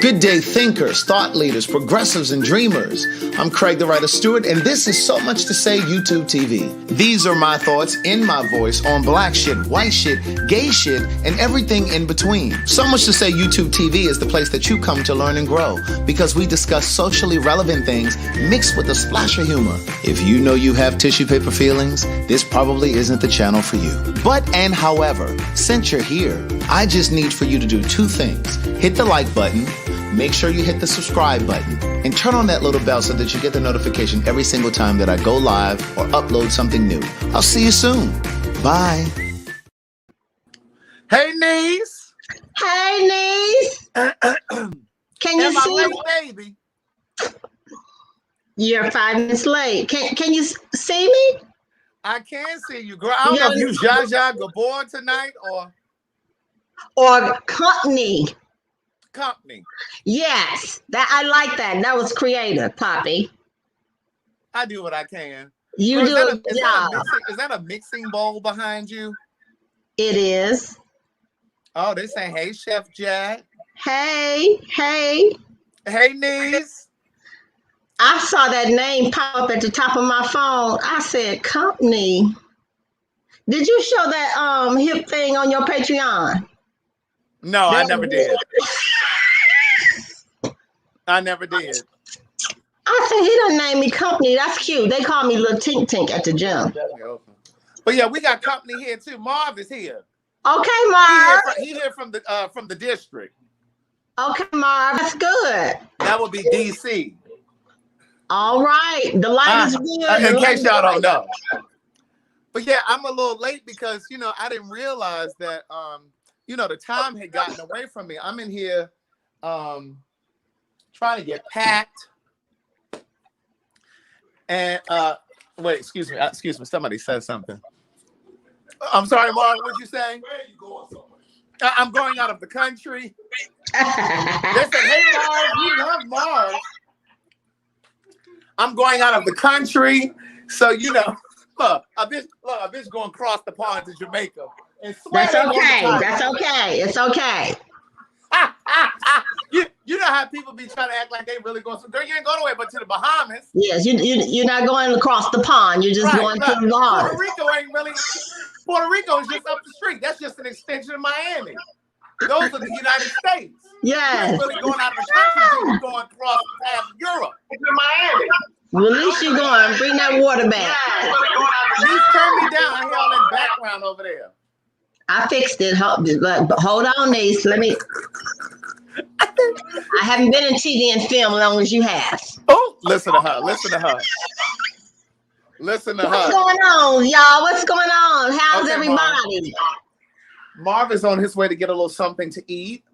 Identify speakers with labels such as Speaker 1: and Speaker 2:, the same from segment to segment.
Speaker 1: Good day, thinkers, thought leaders, progressives, and dreamers. I'm Craig the Writer Stewart, and this is So Much to Say YouTube TV. These are my thoughts in my voice on black shit, white shit, gay shit, and everything in between. So Much to Say YouTube TV is the place that you come to learn and grow, because we discuss socially relevant things mixed with a splash of humor. If you know you have tissue paper feelings, this probably isn't the channel for you. However, since you're here, I just need for you to do two things. Hit the like button, make sure you hit the subscribe button, and turn on that little bell so that you get the notification every single time that I go live or upload something new. I'll see you soon. Bye. Hey, niece.
Speaker 2: Hey, niece. Can you see
Speaker 1: me, baby?
Speaker 2: You're 5 minutes late. Can you see me?
Speaker 1: I can see you, girl. I don't know if you Zsa Zsa Gabor tonight
Speaker 2: or Cumpknee.
Speaker 1: Cumpknee.
Speaker 2: Yes, that I like that. That was creative, Poppy.
Speaker 1: I do what I can.
Speaker 2: You do a
Speaker 1: is
Speaker 2: job.
Speaker 1: Is that a mixing bowl behind you?
Speaker 2: It is.
Speaker 1: Oh, they say, hey, Chef Jack.
Speaker 2: Hey.
Speaker 1: Hey, niece.
Speaker 2: I saw that name pop up at the top of my phone. I said, Cumpknee. Did you show that hip thing on your Patreon?
Speaker 1: No, I never did. I never did.
Speaker 2: I said, he done named me Cumpknee. That's cute. They call me Lil Tink Tink at the gym.
Speaker 1: But yeah, we got Cumpknee here too. Marv is here.
Speaker 2: Okay, Marv.
Speaker 1: He here from the district.
Speaker 2: Okay, Marv. That's good.
Speaker 1: That would be DC.
Speaker 2: All right. The light is good.
Speaker 1: In case y'all don't know. But yeah, I'm a little late because, I didn't realize that, the time had gotten away from me. I'm in here trying to get packed. And, wait, excuse me. Somebody said something. I'm sorry, Mark, what'd you say? Where are you going somewhere? I'm going out of the country. They said, hey, Mark, we love Mark. I'm going out of the country. So, look, I've been going across the pond to Jamaica. And
Speaker 2: that's okay. That's okay. It's okay.
Speaker 1: You know how people be trying to act like they really going somewhere. You ain't going nowhere but to the Bahamas.
Speaker 2: Yes, you're not going across the pond. You're just going to the Bahamas.
Speaker 1: Puerto Rico is just up the street. That's just an extension of Miami. Those are the United States.
Speaker 2: Yes.
Speaker 1: You're really going out of the country. You're going across past Europe. It's in Miami.
Speaker 2: Well, at least you're going. Bring that water back.
Speaker 1: Please turn me down. I hear all that background over there.
Speaker 2: I fixed it. Hold on, niece. Let me. I haven't been in TV and film as long as you have.
Speaker 1: Oh, listen to her. What's
Speaker 2: going on, y'all? What's going on? How's everybody?
Speaker 1: Marv is on his way to get a little something to eat.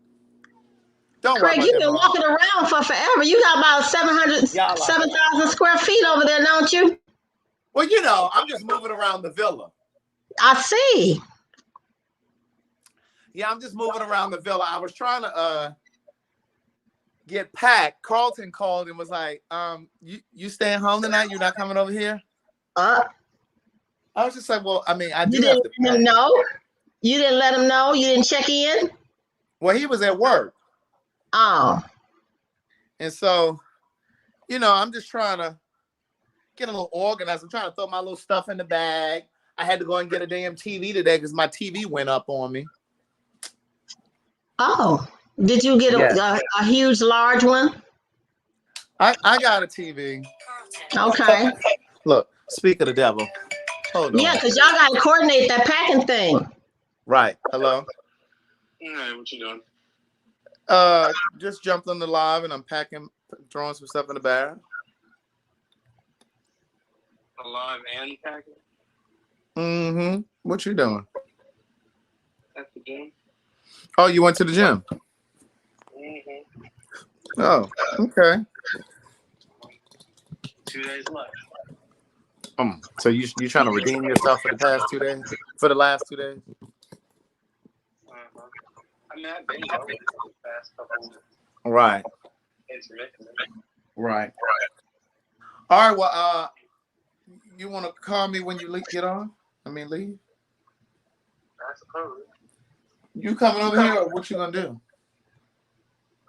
Speaker 1: Don't worry.
Speaker 2: Craig, you've been walking around for forever. You got about 7,000 square feet over there, don't you?
Speaker 1: Well, I'm just moving around the villa.
Speaker 2: I see.
Speaker 1: Yeah, I'm just moving around the villa. I was trying to get packed. Carlton called and was like, you staying home tonight? You're not coming over here? I was just like, well, I do have to pack.
Speaker 2: You didn't let him know? You didn't check in?
Speaker 1: Well, he was at work.
Speaker 2: Oh.
Speaker 1: And so, I'm just trying to get a little organized. I'm trying to throw my little stuff in the bag. I had to go and get a damn TV today because my TV went up on me.
Speaker 2: Oh. Did you get a huge, large one?
Speaker 1: I got a TV.
Speaker 2: Okay.
Speaker 1: Look, speak of the devil. Hold on.
Speaker 2: Yeah, because y'all got to coordinate that packing thing.
Speaker 1: Right. Hello?
Speaker 3: Hey, what you doing?
Speaker 1: Just jumped on the live and I'm packing, throwing some stuff in the bag.
Speaker 3: Alive and packing?
Speaker 1: Mm-hmm. What you doing?
Speaker 3: At the gym.
Speaker 1: Oh, you went to the gym?
Speaker 3: Mm-hmm.
Speaker 1: Oh, okay.
Speaker 3: 2 days left.
Speaker 1: So you trying to redeem yourself for the past 2 days? For the last 2 days?
Speaker 3: I've been going the past couple of weeks.
Speaker 1: Right. Right. All right. Well, you want to call me when you get on? Leave.
Speaker 3: I suppose.
Speaker 1: You coming over here, or what you gonna do?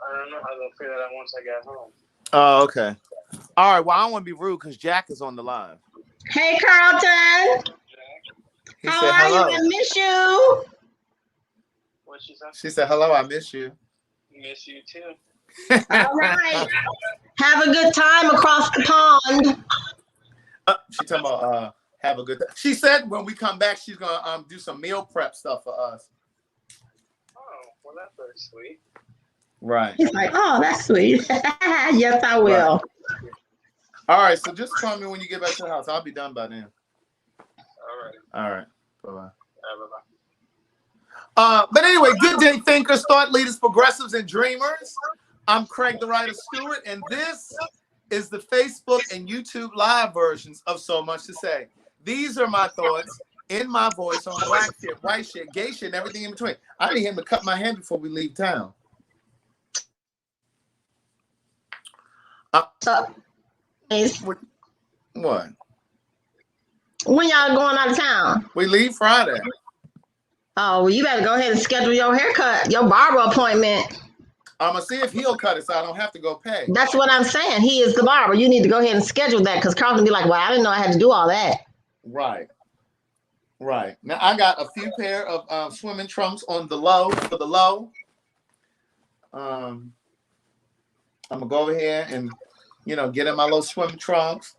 Speaker 3: I don't know. I was gonna figure that out once I got home.
Speaker 1: Oh, okay. All right. Well, I don't want to be rude because Jack is on the line.
Speaker 2: Hey, Carlton.
Speaker 1: He
Speaker 2: How
Speaker 1: said
Speaker 2: are you?
Speaker 1: hello.
Speaker 2: I miss you.
Speaker 3: What she said?
Speaker 1: She said hello. I miss you.
Speaker 3: Miss you too.
Speaker 2: All right. Have a good time across the pond.
Speaker 1: She talking about have a good. She said when we come back, she's gonna do some meal prep stuff for us.
Speaker 3: Oh, well, that's very sweet.
Speaker 1: Right.
Speaker 2: He's like, oh, that's sweet. Yes, I will.
Speaker 1: Right. All right. So just call me when you get back to the house. I'll be done by then.
Speaker 3: All right.
Speaker 1: All right. Bye bye.
Speaker 3: Bye-bye.
Speaker 1: But anyway, good day, thinkers, thought leaders, progressives, and dreamers. I'm Craig the Writer Stewart, and this is the Facebook and YouTube live versions of So Much to Say. These are my thoughts in my voice on black shit, white shit, gay shit, and everything in between. I need him to cut my hair before we leave town. What?
Speaker 2: When y'all going out of town?
Speaker 1: We leave Friday.
Speaker 2: Oh, well, you better go ahead and schedule your haircut, your barber appointment.
Speaker 1: I'm going to see if he'll cut it so I don't have to go pay.
Speaker 2: That's what I'm saying. He is the barber. You need to go ahead and schedule that because Carl's going to be like, well, I didn't know I had to do all that.
Speaker 1: Right. Right. Now, I got a few pair of swimming trunks on the low, for the low. I'm going to go over here and, get in my little swimming trunks.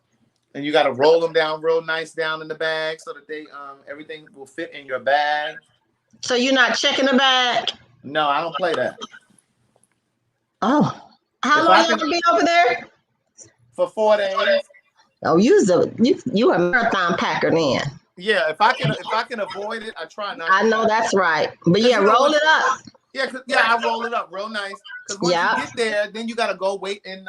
Speaker 1: And you got to roll them down real nice down in the bag so that they everything will fit in your bag.
Speaker 2: So you're not checking the bag?
Speaker 1: No, I don't play that.
Speaker 2: Oh. How long you going to be over there?
Speaker 1: For 4 days.
Speaker 2: Oh, you a marathon packer then.
Speaker 1: Yeah, if I can avoid it, I try not to.
Speaker 2: I know that's right. But yeah, roll it up.
Speaker 1: Yeah, I roll it up real nice. Because once you get there, then you got to go wait in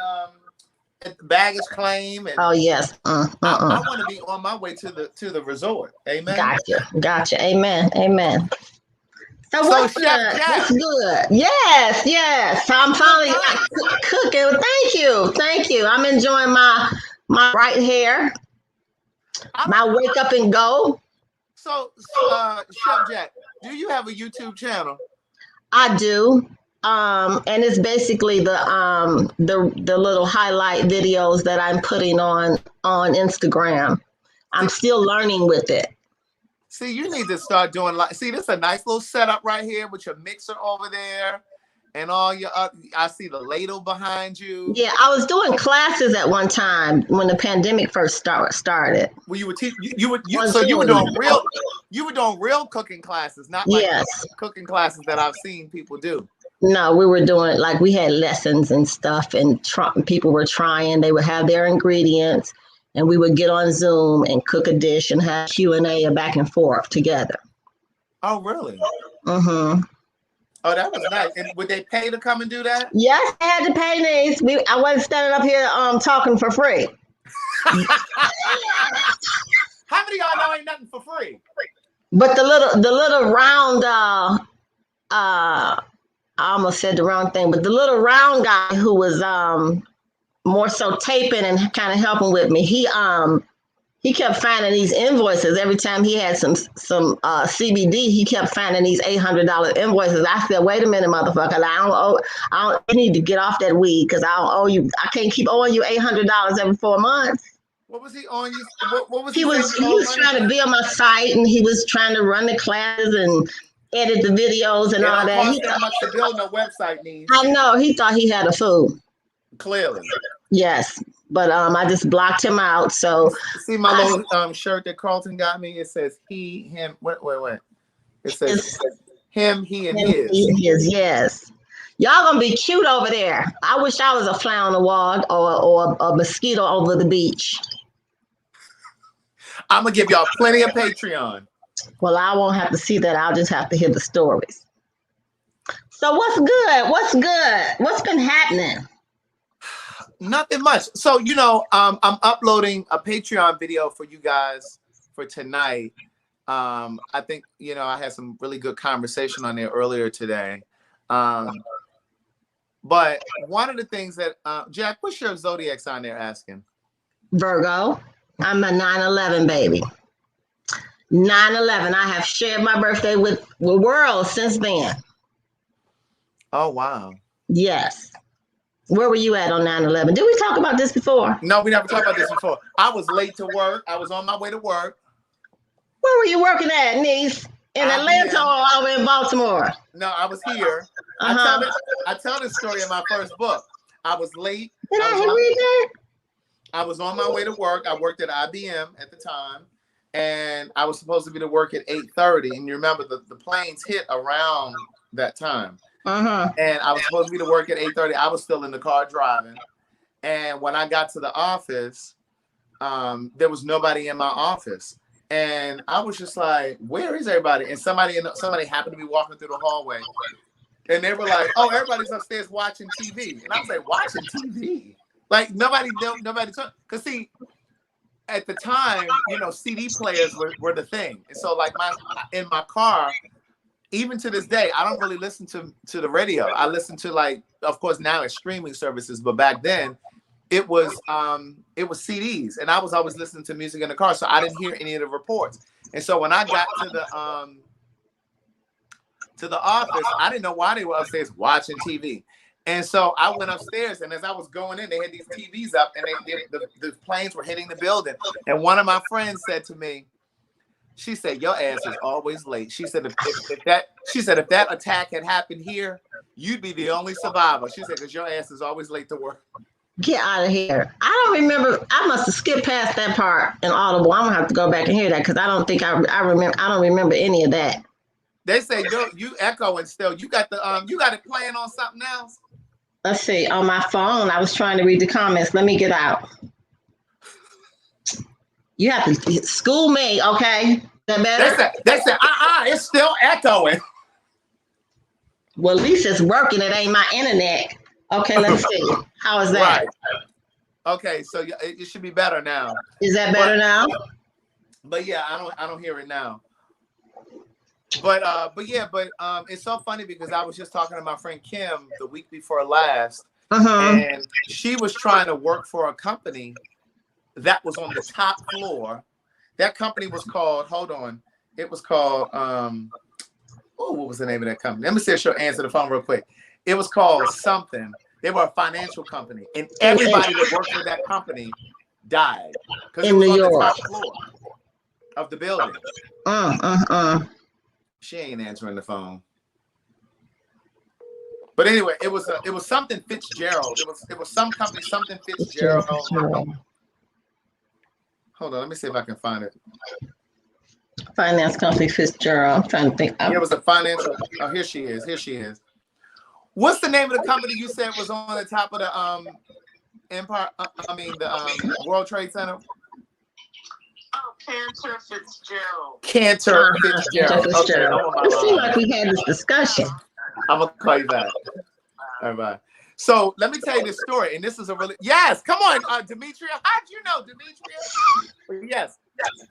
Speaker 1: at the baggage claim. And
Speaker 2: oh yes.
Speaker 1: I want to be on my way to the resort. Amen.
Speaker 2: Gotcha. Amen. So what's good? What's good? Yes. I'm finally cooking. Thank you. I'm enjoying my bright hair. My wake up and go.
Speaker 1: So, Chef Jack, do you have a YouTube channel?
Speaker 2: I do. And it's basically the little highlight videos that I'm putting on Instagram. I'm still learning with it.
Speaker 1: See, you need to start doing this is a nice little setup right here with your mixer over there and all your I see the ladle behind you.
Speaker 2: Yeah, I was doing classes at one time when the pandemic first started.
Speaker 1: Well, you were doing real cooking classes, not like cooking classes that I've seen people do.
Speaker 2: No, we were doing we had lessons and stuff, and people were trying. They would have their ingredients, and we would get on Zoom and cook a dish and have Q&A back and forth together.
Speaker 1: Oh, really?
Speaker 2: Mm-hmm.
Speaker 1: Oh, that was nice. And would they pay to come and do that?
Speaker 2: Yes, I had to pay these. I wasn't standing up here talking for free.
Speaker 1: How many of y'all know ain't nothing for free?
Speaker 2: But the little round I almost said the wrong thing, but the little round guy who was more so taping and kind of helping with me, he kept finding these invoices every time he had some CBD. He kept finding these $800 invoices. I said, "Wait a minute, motherfucker! I don't need to get off that weed because I don't owe you. I can't keep owing you $800 every 4 months."
Speaker 1: What was he on you? What was
Speaker 2: he was trying to build my site, and he was trying to run the classes and edit the videos and all that.
Speaker 1: He that much to build no website needs.
Speaker 2: I know. He thought he had a fool.
Speaker 1: Clearly.
Speaker 2: Yes, but I just blocked him out. So
Speaker 1: see my little shirt that Carlton got me. It says he, him. Wait. It says him, he, and his.
Speaker 2: His, yes. Y'all gonna be cute over there. I wish I was a fly on the wall or a mosquito over the beach.
Speaker 1: I'm gonna give y'all plenty of Patreon.
Speaker 2: Well, I won't have to see that. I'll just have to hear the stories. So what's good? What's been happening?
Speaker 1: Nothing much. So, I'm uploading a Patreon video for you guys for tonight. I think, I had some really good conversation on there earlier today. But one of the things that, Jack, what's your zodiac sign there asking?
Speaker 2: Virgo. I'm a 9/11 baby. 9/11. I have shared my birthday with the world since then.
Speaker 1: Oh, wow.
Speaker 2: Yes. Where were you at on 9/11? Did we talk about this before?
Speaker 1: No, we never talked about this before. I was late to work. I was on my way to work.
Speaker 2: Where were you working at, niece? In Atlanta or over in Baltimore?
Speaker 1: No, I was here.
Speaker 2: Uh-huh.
Speaker 1: I tell this story in my first book. I was late.
Speaker 2: Did I read that?
Speaker 1: I was on my way to work. I worked at IBM at the time, and I was supposed to be to work at 8:30. And you remember the planes hit around that time.
Speaker 2: Uh-huh.
Speaker 1: And I was supposed to be to work at 8:30. I was still in the car driving. And when I got to the office, there was nobody in my office. And I was just like, where is everybody? And somebody happened to be walking through the hallway. And they were like, oh, everybody's upstairs watching TV. And I was like, watching TV? Like nobody because see, at the time, CD players were the thing. And so like in my car, even to this day, I don't really listen to the radio. I listen to, like, of course now it's streaming services, but back then it was CDs, and I was always listening to music in the car, so I didn't hear any of the reports. And so when I got to the office, I didn't know why they were upstairs watching TV. And so I went upstairs, and as I was going in, they had these TVs up, and the planes were hitting the building. And one of my friends said to me, she said, your ass is always late. She said, if that attack had happened here, you'd be the only survivor. She said, because your ass is always late to work.
Speaker 2: Get out of here. I don't remember. I must have skipped past that part in Audible. I'm gonna have to go back and hear that because I don't think I remember. I don't remember any of that.
Speaker 1: They say you echoing still. You got it playing on something else.
Speaker 2: Let's see. On my phone, I was trying to read the comments. Let me get out. You have to school me, okay? Is that better?
Speaker 1: They said, it's still echoing.
Speaker 2: Well, at least it's working. It ain't my internet. Okay, let's see. How is that?
Speaker 1: Right. Okay, so it should be better now.
Speaker 2: Is that better now?
Speaker 1: But yeah, I don't hear it now. But it's so funny because I was just talking to my friend Kim the week before last, and she was trying to work for a company that was on the top floor. That company was called, it was called, what was the name of that company? Let me see if she'll answer the phone real quick. It was called something. They were a financial company, and everybody that worked for that company died because it was on the top floor of the building. She ain't answering the phone. But anyway, it was something Fitzgerald. It was some company, something Fitzgerald. Hold on, let me see if I can find it.
Speaker 2: Finance company Fitzgerald. I'm trying to think.
Speaker 1: It was a financial. Oh, here she is. What's the name of the company you said was on the top of the Empire? The World Trade Center.
Speaker 3: Oh, Cantor Fitzgerald.
Speaker 1: Cantor Fitzgerald. Okay,
Speaker 2: it seems like we had this discussion.
Speaker 1: I'm gonna call you back. All right, bye. So let me tell you this story, and this is yes. Come on, Demetria. How'd you know, Demetria? Yes,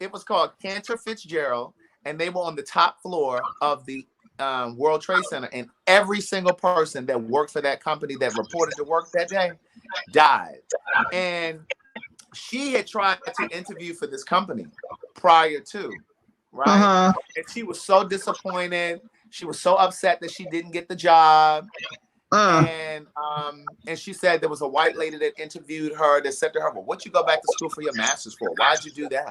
Speaker 1: it was called Cantor Fitzgerald, and they were on the top floor of the World Trade Center, and every single person that worked for that company that reported to work that day died. And she had tried to interview for this company prior to, right? And she was so disappointed. She was so upset that she didn't get the job. And she said there was a white lady that interviewed her that said to her, well, what you go back to school for your master's for? Why'd you do that?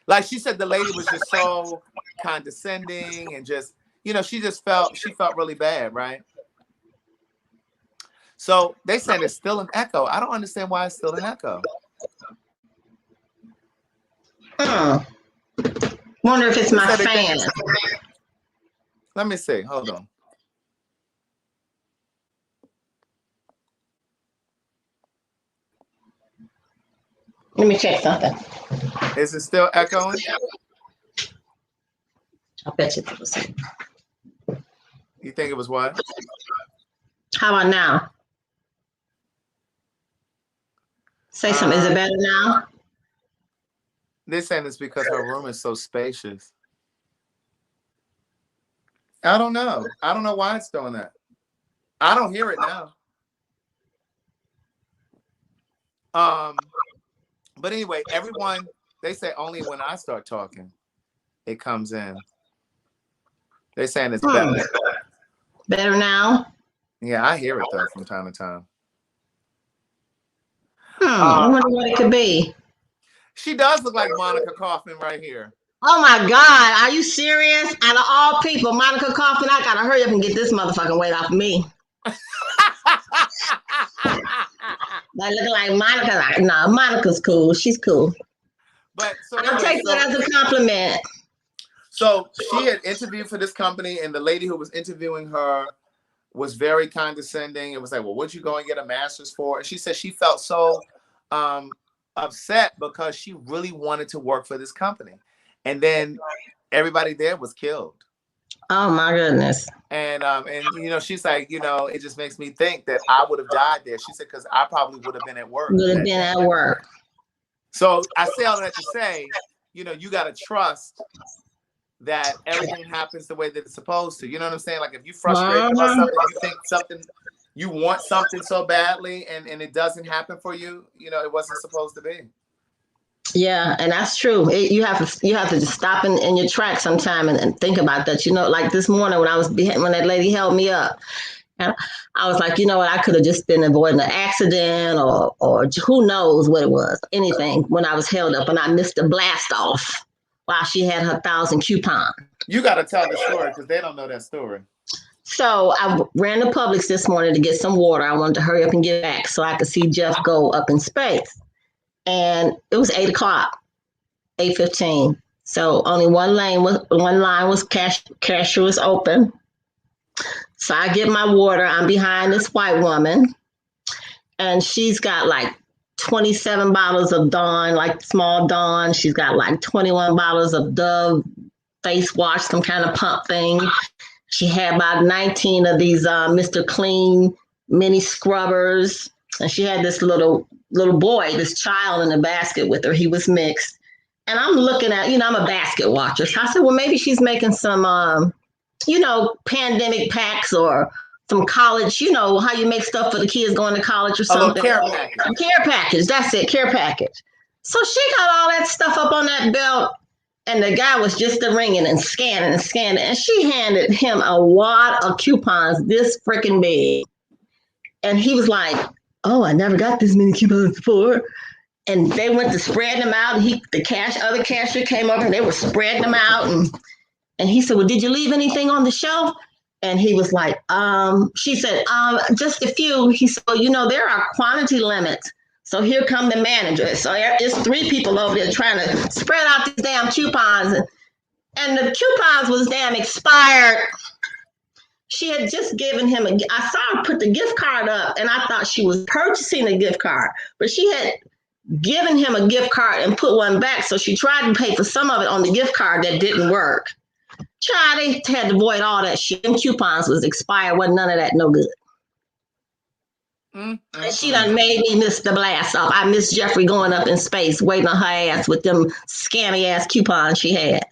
Speaker 1: Like, she said the lady was just so condescending and just, she felt really bad, right? So they said it's still an echo. I don't understand why it's still an echo.
Speaker 2: Wonder if it's my fan.
Speaker 1: Let me see. Hold on.
Speaker 2: Let me check something.
Speaker 1: Is it still echoing?
Speaker 2: I bet you it was.
Speaker 1: You think it was what?
Speaker 2: How about now? Say something. Is it better now?
Speaker 1: They're saying it's because her room is so spacious. I don't know. I don't know why it's doing that. I don't hear it now. But anyway, everyone, they say only when I start talking, it comes in. They're saying it's better.
Speaker 2: Better now?
Speaker 1: Yeah, I hear it though from time to time.
Speaker 2: I wonder what it could be.
Speaker 1: She does look like Monica Kaufman right here.
Speaker 2: Oh my God, are you serious? Out of all people, Monica Kaufman, I gotta hurry up and get this motherfucking weight off me. Like looking like Monica. Like, nah, Monica's cool. She's cool.
Speaker 1: But so
Speaker 2: I'll
Speaker 1: anyway,
Speaker 2: take that as a compliment.
Speaker 1: So she had interviewed for this company, and the lady who was interviewing her was very condescending. It was like, well, what'd you go and get a master's for? And she said she felt so upset because she really wanted to work for this company. And then everybody there was killed.
Speaker 2: Oh my goodness.
Speaker 1: And you know, she's like, you know, it just makes me think that I would have died there. She said, because I probably would have been at work.
Speaker 2: Would have been at work.
Speaker 1: So I say all that to say, you know, you got to trust that everything happens the way that it's supposed to. You know what I'm saying? Like if you're frustrated about something, you think something, you want something so badly and it doesn't happen for you, you know, it wasn't supposed to be.
Speaker 2: Yeah, and that's true. You have to just stop in your tracks sometime and think about that. You know, like this morning when that lady held me up, and I was like, you know what, I could have just been avoiding an accident or who knows what it was, anything when I was held up and I missed the blast off while she had her 1,000 coupon.
Speaker 1: You got to tell the story because they don't know that story.
Speaker 2: So I ran to Publix this morning to get some water. I wanted to hurry up and get back so I could see Jeff go up in space. And it was 8 o'clock, 8:15. So only one line was cashier was open. So I get my water. I'm behind this white woman, and she's got like 27 bottles of Dawn, like small Dawn. She's got like 21 bottles of Dove face wash, some kind of pump thing. She had about 19 of these Mr. Clean mini scrubbers, and she had this little boy, this child in a basket with her. He was mixed. And I'm looking at, I'm a basket watcher. So I said, well, maybe she's making some, pandemic packs or some college, how you make stuff for the kids going to college or something.
Speaker 1: A care package.
Speaker 2: A care package. That's it, care package. So she got all that stuff up on that belt. And the guy was just ringing and scanning. And she handed him a wad of coupons this freaking big. And he was like, oh, I never got this many coupons before. And they went to spread them out. And other cashier came over and they were spreading them out. And he said, well, did you leave anything on the shelf? And he was like, she said, just a few. He said, well, there are quantity limits. So here come the manager. So there's 3 people over there trying to spread out these damn coupons. And the coupons was damn expired. She had just given him I saw her put the gift card up and I thought she was purchasing a gift card, but she had given him a gift card and put one back. So she tried to pay for some of it on the gift card that didn't work. Child, they had to avoid all that shit. Them coupons was expired. Wasn't none of that no good. And she done made me miss the blast off. I miss Jeffrey going up in space, waiting on her ass with them scammy ass coupons she had.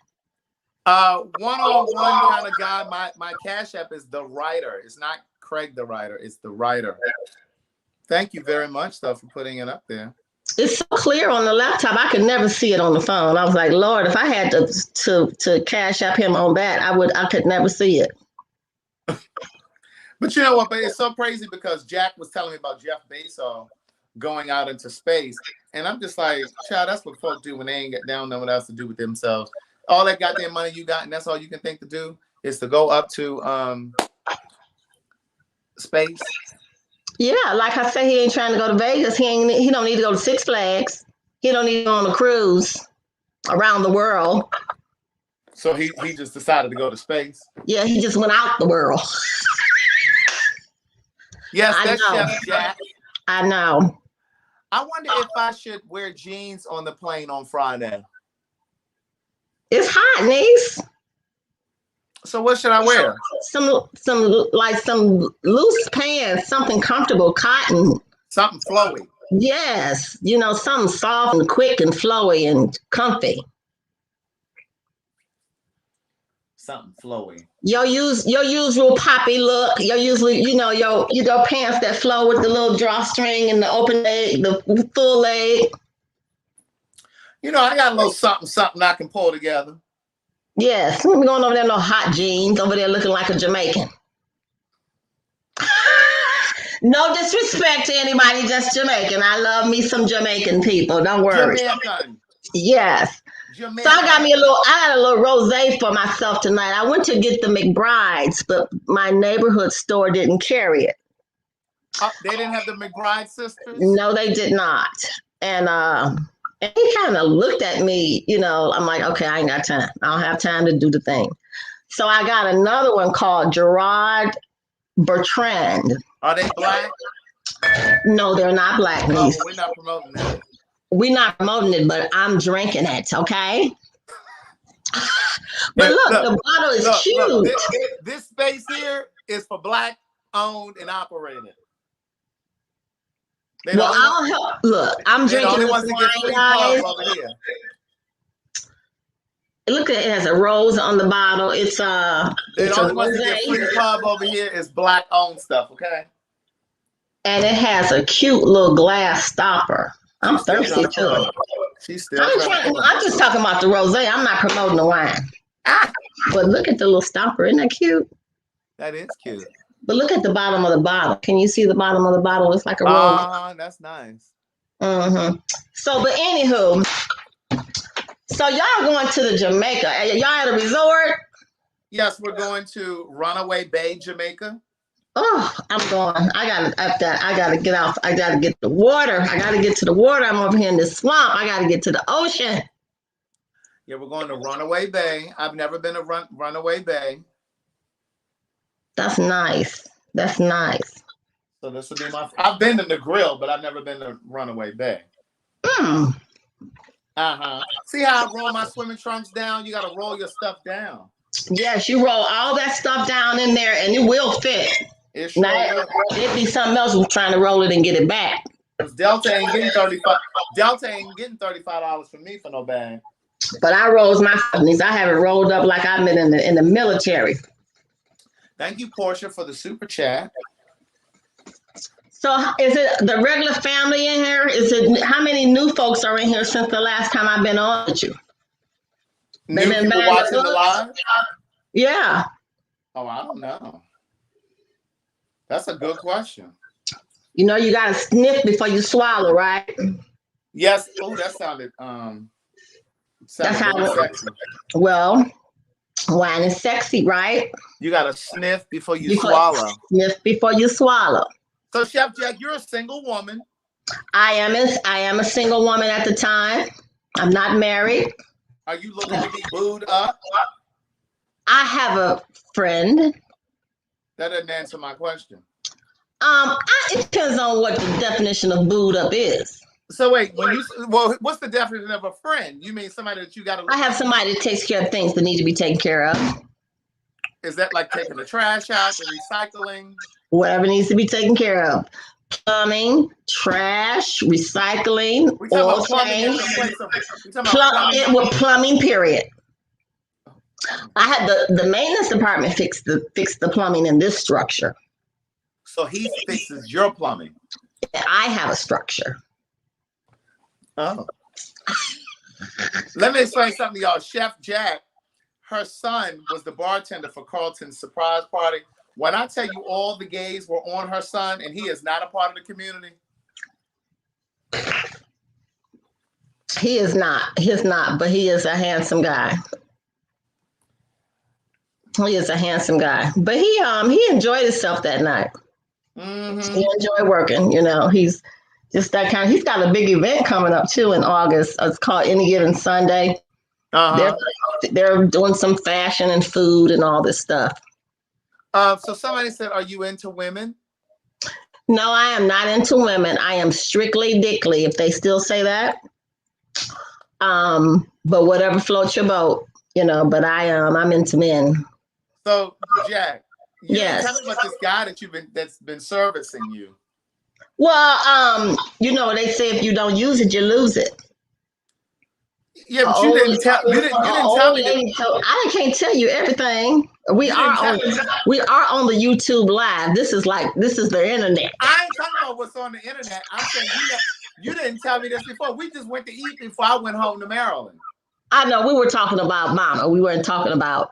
Speaker 1: One-on-one kind of guy. My Cash App is the writer. It's not Craig the writer. It's the writer. Thank you very much, though, for putting it up there.
Speaker 2: It's so clear on the laptop. I could never see it on the phone. I was like, Lord, if I had to Cash App him on that, I could never see it.
Speaker 1: But you know what? But it's so crazy because Jack was telling me about Jeff Bezos going out into space, and I'm just like, child, that's what folks do when they ain't got down know what else to do with themselves. All that goddamn money you got, and that's all you can think to do is to go up to space.
Speaker 2: Yeah, like I say, he ain't trying to go to Vegas. He don't need to go to Six Flags. He don't need to go on a cruise around the world.
Speaker 1: So he just decided to go to space.
Speaker 2: Yeah, he just went out the world.
Speaker 1: Yes, that's Chef Jack.
Speaker 2: I know.
Speaker 1: I wonder if I should wear jeans on the plane on Friday.
Speaker 2: It's hot, niece.
Speaker 1: So what should I wear?
Speaker 2: Some loose pants, something comfortable, cotton.
Speaker 1: Something flowy.
Speaker 2: Yes, something soft and quick and flowy and comfy.
Speaker 1: Something flowy.
Speaker 2: Your usual poppy look. Your pants that flow with the little drawstring and the open leg, the full leg.
Speaker 1: I got a little something I can pull together.
Speaker 2: Yes, we're going over there, no hot jeans, over there looking like a Jamaican. No disrespect to anybody, just Jamaican. I love me some Jamaican people. Don't worry.
Speaker 3: Jamaican.
Speaker 2: Yes.
Speaker 3: Jamaican.
Speaker 2: So I got a little rosé for myself tonight. I went to get the McBrides, but my neighborhood store didn't carry it.
Speaker 3: They didn't have the McBride sisters?
Speaker 2: No, they did not. And he kind of looked at me, I'm like, okay, I ain't got time. I don't have time to do the thing. So I got another one called Gerard Bertrand.
Speaker 3: Are they black?
Speaker 2: No, they're not black.
Speaker 3: Oh, well, we're not promoting that.
Speaker 2: We're not promoting it, but I'm drinking it, okay? But look, the bottle is cute.
Speaker 3: Look, this space here is for black owned and operated.
Speaker 2: Well, I'll help. Look, I'm drinking this wine, guys. Look, it has a rose on the bottle. It's
Speaker 3: the only one to get free club over here is black owned stuff, okay?
Speaker 2: And it has a cute little glass stopper. I'm thirsty too.
Speaker 3: She's still.
Speaker 2: I'm just talking about the rosé. I'm not promoting the wine. But look at the little stopper. Isn't that cute?
Speaker 3: That is cute.
Speaker 2: But look at the bottom of the bottle. Can you see the bottom of the bottle? It's like a rose.
Speaker 3: That's nice.
Speaker 2: Mm-hmm. So, but anywho, so y'all going to the Jamaica? Y'all at a resort?
Speaker 3: Yes, we're going to Runaway Bay, Jamaica.
Speaker 2: Oh, I'm going. I gotta get out. I gotta get the water. I gotta get to the water. I'm over here in the swamp. I gotta get to the ocean.
Speaker 3: Yeah, we're going to Runaway Bay. I've never been to Runaway Bay.
Speaker 2: That's nice. That's nice.
Speaker 3: So this will be I've been to the Grill, but I've never been to Runaway Bay.
Speaker 2: Mm.
Speaker 3: See how I roll my swimming trunks down? You got to roll your stuff down.
Speaker 2: Yes, you roll all that stuff down in there, and it will fit.
Speaker 3: It sure will.
Speaker 2: It'd be something else who's trying to roll it and get it back.
Speaker 3: Delta ain't getting $35 from me for no bag.
Speaker 2: But I rolls my things. I have it rolled up like I've been in the military.
Speaker 3: Thank you, Portia, for the super chat.
Speaker 2: So is it the regular family in here? How many new folks are in here since the last time I've been on with you?
Speaker 3: New people watching the live?
Speaker 2: Yeah.
Speaker 3: Oh, I don't know. That's a good question.
Speaker 2: You got to sniff before you swallow, right?
Speaker 3: Yes. Oh, that sounded
Speaker 2: that's how
Speaker 3: sexy.
Speaker 2: Well, wine is sexy, right?
Speaker 3: You got to sniff before you swallow.
Speaker 2: Sniff before you swallow.
Speaker 3: So, Chef Jack, you're a single woman.
Speaker 2: I am a single woman at the time. I'm not married.
Speaker 3: Are you looking to be booed up?
Speaker 2: I have a friend.
Speaker 3: That doesn't answer my question.
Speaker 2: It depends on what the definition of booed up is.
Speaker 3: So wait, what's the definition of a friend? You mean somebody that you got to?
Speaker 2: I have somebody that takes care of things that need to be taken care of.
Speaker 3: Is that like taking the trash out, the recycling?
Speaker 2: Whatever needs to be taken care of. Plumbing, trash, recycling, oil change. Plumbing, period. I had the maintenance department fix the plumbing in this structure.
Speaker 3: So he fixes your plumbing.
Speaker 2: I have a structure.
Speaker 3: Oh. Let me explain something to y'all. Chef Jack, her son was the bartender for Carlton's surprise party. When I tell you all the gays were on her son and he is not a part of the community.
Speaker 2: He is not. He's not, but he is a handsome guy. He is a handsome guy. But he enjoyed himself that night. Mm-hmm. He enjoyed working, he's just that kind of, he's got a big event coming up too in August. It's called Any Given Sunday. They're doing some fashion and food and all this stuff.
Speaker 3: So somebody said, are you into women?
Speaker 2: No, I am not into women. I am strictly dickly, if they still say that. But whatever floats your boat, but I'm into men.
Speaker 3: So Jack,
Speaker 2: yes.
Speaker 3: Tell me about this guy that's been servicing you.
Speaker 2: Well, they say if you don't use it, you lose it.
Speaker 3: Yeah, but you didn't tell me.
Speaker 2: I can't tell you everything. We are on the YouTube live. This is the internet.
Speaker 3: I ain't talking about what's on the internet. I'm saying you didn't tell me this before. We just went to eat before I went home to Maryland.
Speaker 2: I know we were talking about Mama. We weren't talking about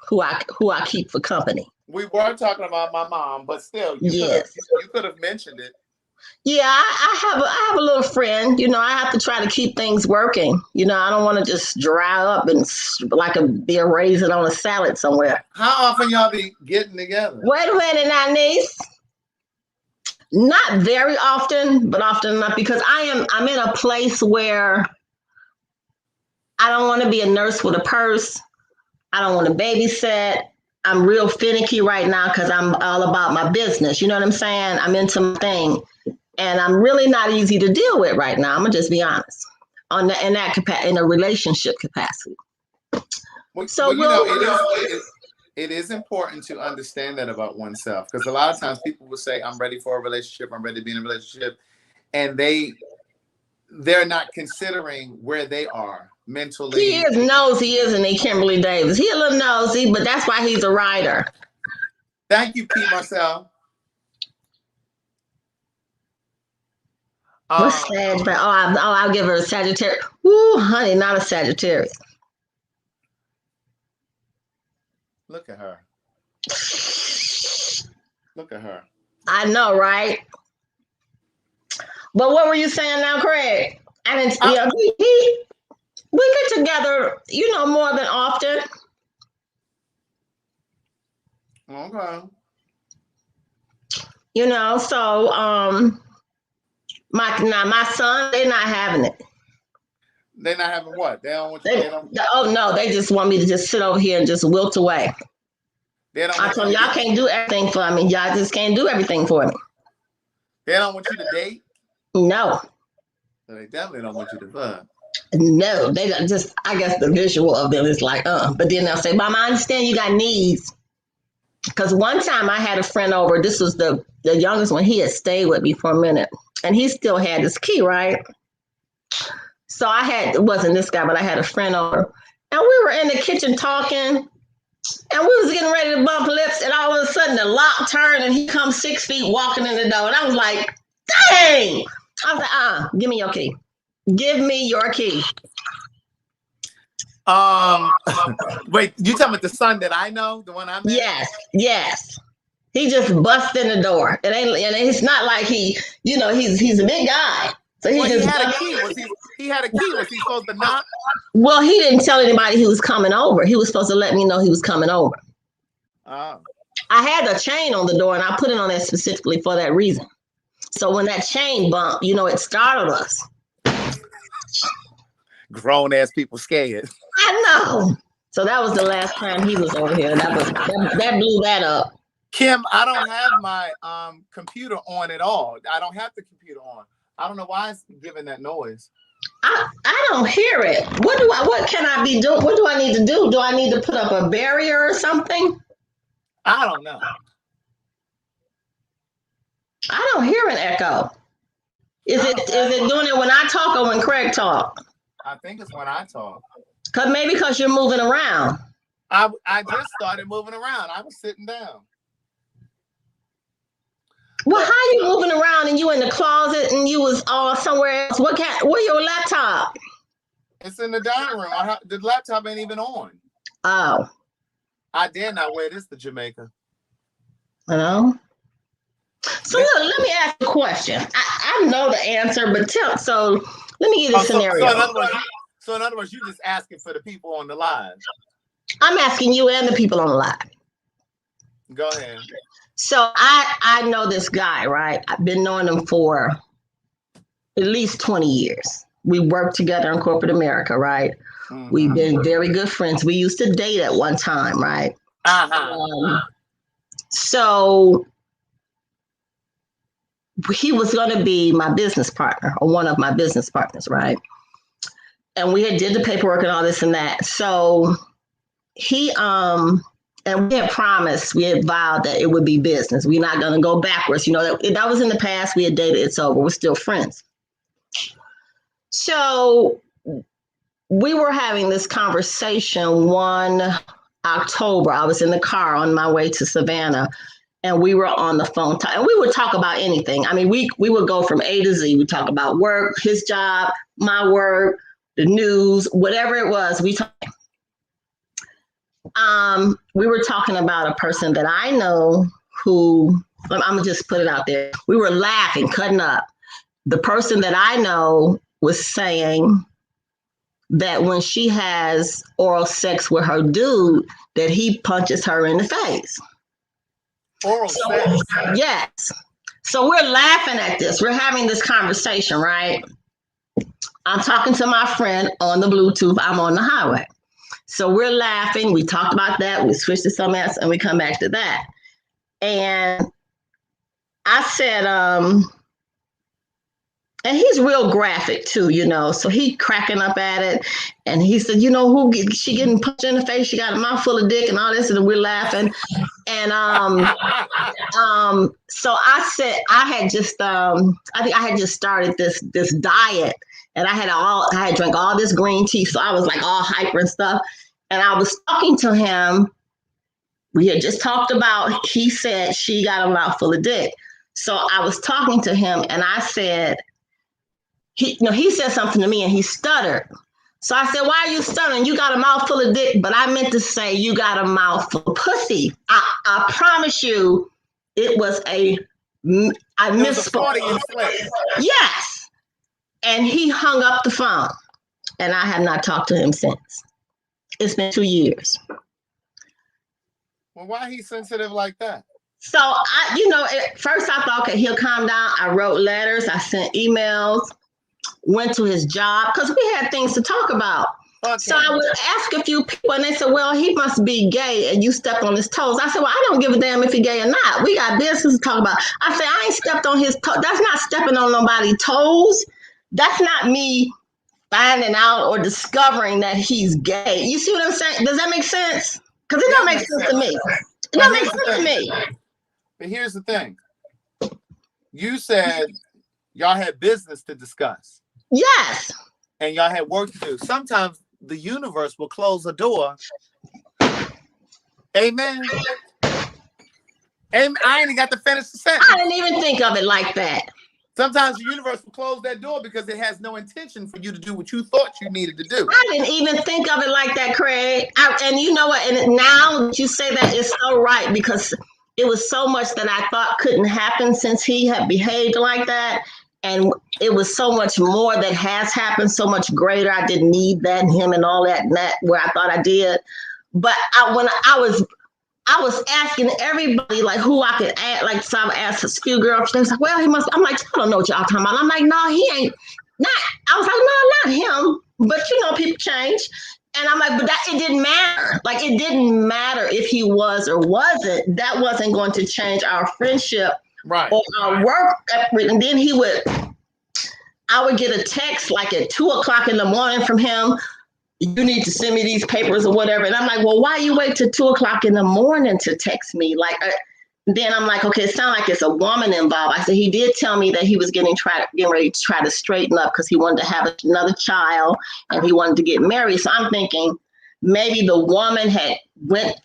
Speaker 2: who I keep for company.
Speaker 3: We were talking about my mom, but still,
Speaker 2: Yes.
Speaker 3: you could have mentioned it.
Speaker 2: Yeah, I have a little friend. You know, I have to try to keep things working. You know, I don't want to just dry up and be a raisin on a salad somewhere.
Speaker 3: How often y'all be getting together?
Speaker 2: Wait a minute now, niece. Not very often, but often enough because I'm in a place where I don't want to be a nurse with a purse. I don't want to babysit. I'm real finicky right now because I'm all about my business. You know what I'm saying? I'm into my thing. And I'm really not easy to deal with right now. I'm gonna just be honest. In a relationship capacity. So
Speaker 3: it is important to understand that about oneself, because a lot of times people will say, "I'm ready for a relationship. I'm ready to be in a relationship," and they're not considering where they are mentally.
Speaker 2: He is nosy, isn't he, Kimberly Davis? He a little nosy, but that's why he's a writer.
Speaker 3: Thank you, Pete Marcel.
Speaker 2: What's Sag? I'll give her a Sagittarius. Woo, honey, not a Sagittarius.
Speaker 3: Look at her. Look at her.
Speaker 2: I know, right? But what were you saying now, Craig? I didn't. Yeah, we get together, you know, more than often.
Speaker 3: Okay.
Speaker 2: You know, so my son, they're not having it.
Speaker 3: They're not having what? They don't want you.
Speaker 2: Oh no, they just want me to just sit over here and just wilt away.
Speaker 3: They don't
Speaker 2: I told them, y'all can't do everything for me. Y'all just can't do everything for me.
Speaker 3: They don't want you to date?
Speaker 2: No.
Speaker 3: So they definitely don't want you to fuck.
Speaker 2: No, they just, I guess the visual of them is like, But then they'll say, Mom, I understand you got needs. Because one time I had a friend over, this was the youngest one, he had stayed with me for a minute. And he still had his key, right? So it wasn't this guy, but I had a friend over. And we were in the kitchen talking, and we was getting ready to bump lips, and all of a sudden the lock turned, and he comes 6 feet walking in the door. And I was like, dang! I was like, give me your key. Give me your key.
Speaker 3: Wait, you talking about the son that I know, the one I met?
Speaker 2: Yes. He just busted in the door. And it's not like he's a big guy. So he
Speaker 3: had a key. He had a key. Was he supposed to knock?
Speaker 2: Well, he didn't tell anybody he was coming over. He was supposed to let me know he was coming over.
Speaker 3: Oh.
Speaker 2: I had a chain on the door, and I put it on there specifically for that reason. So when that chain bumped, it startled us.
Speaker 3: Grown ass people scared.
Speaker 2: I know. So that was the last time he was over here. That blew that up.
Speaker 3: Kim, I don't have my computer on at all. I don't have the computer on. I don't know why it's giving that noise.
Speaker 2: I don't hear it. What can I be doing? What do I need to do? Do I need to put up a barrier or something?
Speaker 3: I don't know.
Speaker 2: I don't hear an echo. Is it doing it when I talk or when Craig talk?
Speaker 3: I think it's when I talk.
Speaker 2: Because you're moving around.
Speaker 3: I just started moving around. I was sitting down.
Speaker 2: Well, how you moving around and you in the closet and you was all somewhere else? Where your laptop?
Speaker 3: It's in the dining room. The laptop ain't even on.
Speaker 2: Oh.
Speaker 3: I dare not wear this to Jamaica.
Speaker 2: Hello? So look, let me ask you a question. I know the answer, but let me give you a scenario.
Speaker 3: So in other words, you just asking for the people on the live.
Speaker 2: I'm asking you and the people on the live.
Speaker 3: Go ahead.
Speaker 2: So I know this guy, right? I've been knowing him for at least 20 years. We worked together in corporate America, right? Mm-hmm. We've been very good friends. We used to date at one time, right?
Speaker 3: Uh-huh.
Speaker 2: So he was going to be my business partner or one of my business partners, right? And we did the paperwork and all this and that. So he and we had promised, we had vowed that it would be business. We're not going to go backwards. That was in the past. We had dated. It's over. We're still friends. So we were having this conversation one October. I was in the car on my way to Savannah, and we were on the phone. And we would talk about anything. I mean, we would go from A to Z. We talk about work, his job, my work, the news, whatever it was. We talk. we were talking about a person that I know who, I'm gonna just put it out there. We were laughing, cutting up. The person that I know was saying that when she has oral sex with her dude, that he punches her in the face.
Speaker 3: Oral sex?
Speaker 2: Yes. So we're laughing at this. We're having this conversation, right? I'm talking to my friend on the Bluetooth. I'm on the highway. So we're laughing. We talked about that. We switched to something else and we come back to that. And I said, and he's real graphic too, you know, so he cracking up at it. And he said, you know, she getting punched in the face. She got a mouthful of dick and all this. And we're laughing. And so I said, I had just, I think I had just started this diet. And I had drank all this green tea. So I was like all hyper and stuff. And I was talking to him. We had just talked about, he said she got a mouthful of dick. So I was talking to him and I said, he said something to me and he stuttered. So I said, why are you stuttering? You got a mouthful of dick, but I meant to say you got a mouthful of pussy. I promise you, I misspoke. Yes. And he hung up the phone and I have not talked to him since. It's been 2 years.
Speaker 3: Well, why he sensitive like that?
Speaker 2: So at first I thought, okay, he'll calm down. I wrote letters. I sent emails. Went to his job because we had things to talk about. Okay. So I would ask a few people and they said, well, he must be gay and you stepped on his toes. I said, well, I don't give a damn if he's gay or not. We got business to talk about. I said, I ain't stepped on his toes. That's not stepping on nobody's toes. That's not me finding out or discovering that he's gay. You see what I'm saying? Does that make sense? Because it don't make sense to me. It don't make sense to me.
Speaker 3: But here's the thing. You said y'all had business to discuss.
Speaker 2: Yes.
Speaker 3: And y'all had work to do. Sometimes the universe will close a door. Amen. Amen. I ain't got to finish the sentence.
Speaker 2: I didn't even think of it like that.
Speaker 3: Sometimes the universe will close that door because it has no intention for you to do what you thought you needed to do.
Speaker 2: I didn't even think of it like that, Craig. And you know what? And now that you say that, it's so right because it was so much that I thought couldn't happen since he had behaved like that. And it was so much more that has happened, so much greater. I didn't need that and him and all that and that where I thought I did. But when I was asking everybody like who I could add, like so I asked a few girls, they was like, well, he must. I'm like, I don't know what y'all talking about. I'm like, no, he ain't not. I was like, no, not him. But people change. And I'm like, but it didn't matter. Like it didn't matter if he was or wasn't. That wasn't going to change our friendship.
Speaker 3: Right.
Speaker 2: Or our work, and then I would get a text like at 2:00 in the morning from him. You need to send me these papers or whatever. And I'm like, well, why you wait till 2:00 in the morning to text me? Like, then I'm like, okay, it sounds like it's a woman involved. I said, he did tell me that he was getting ready to try to straighten up because he wanted to have another child and he wanted to get married. So I'm thinking maybe the woman had went.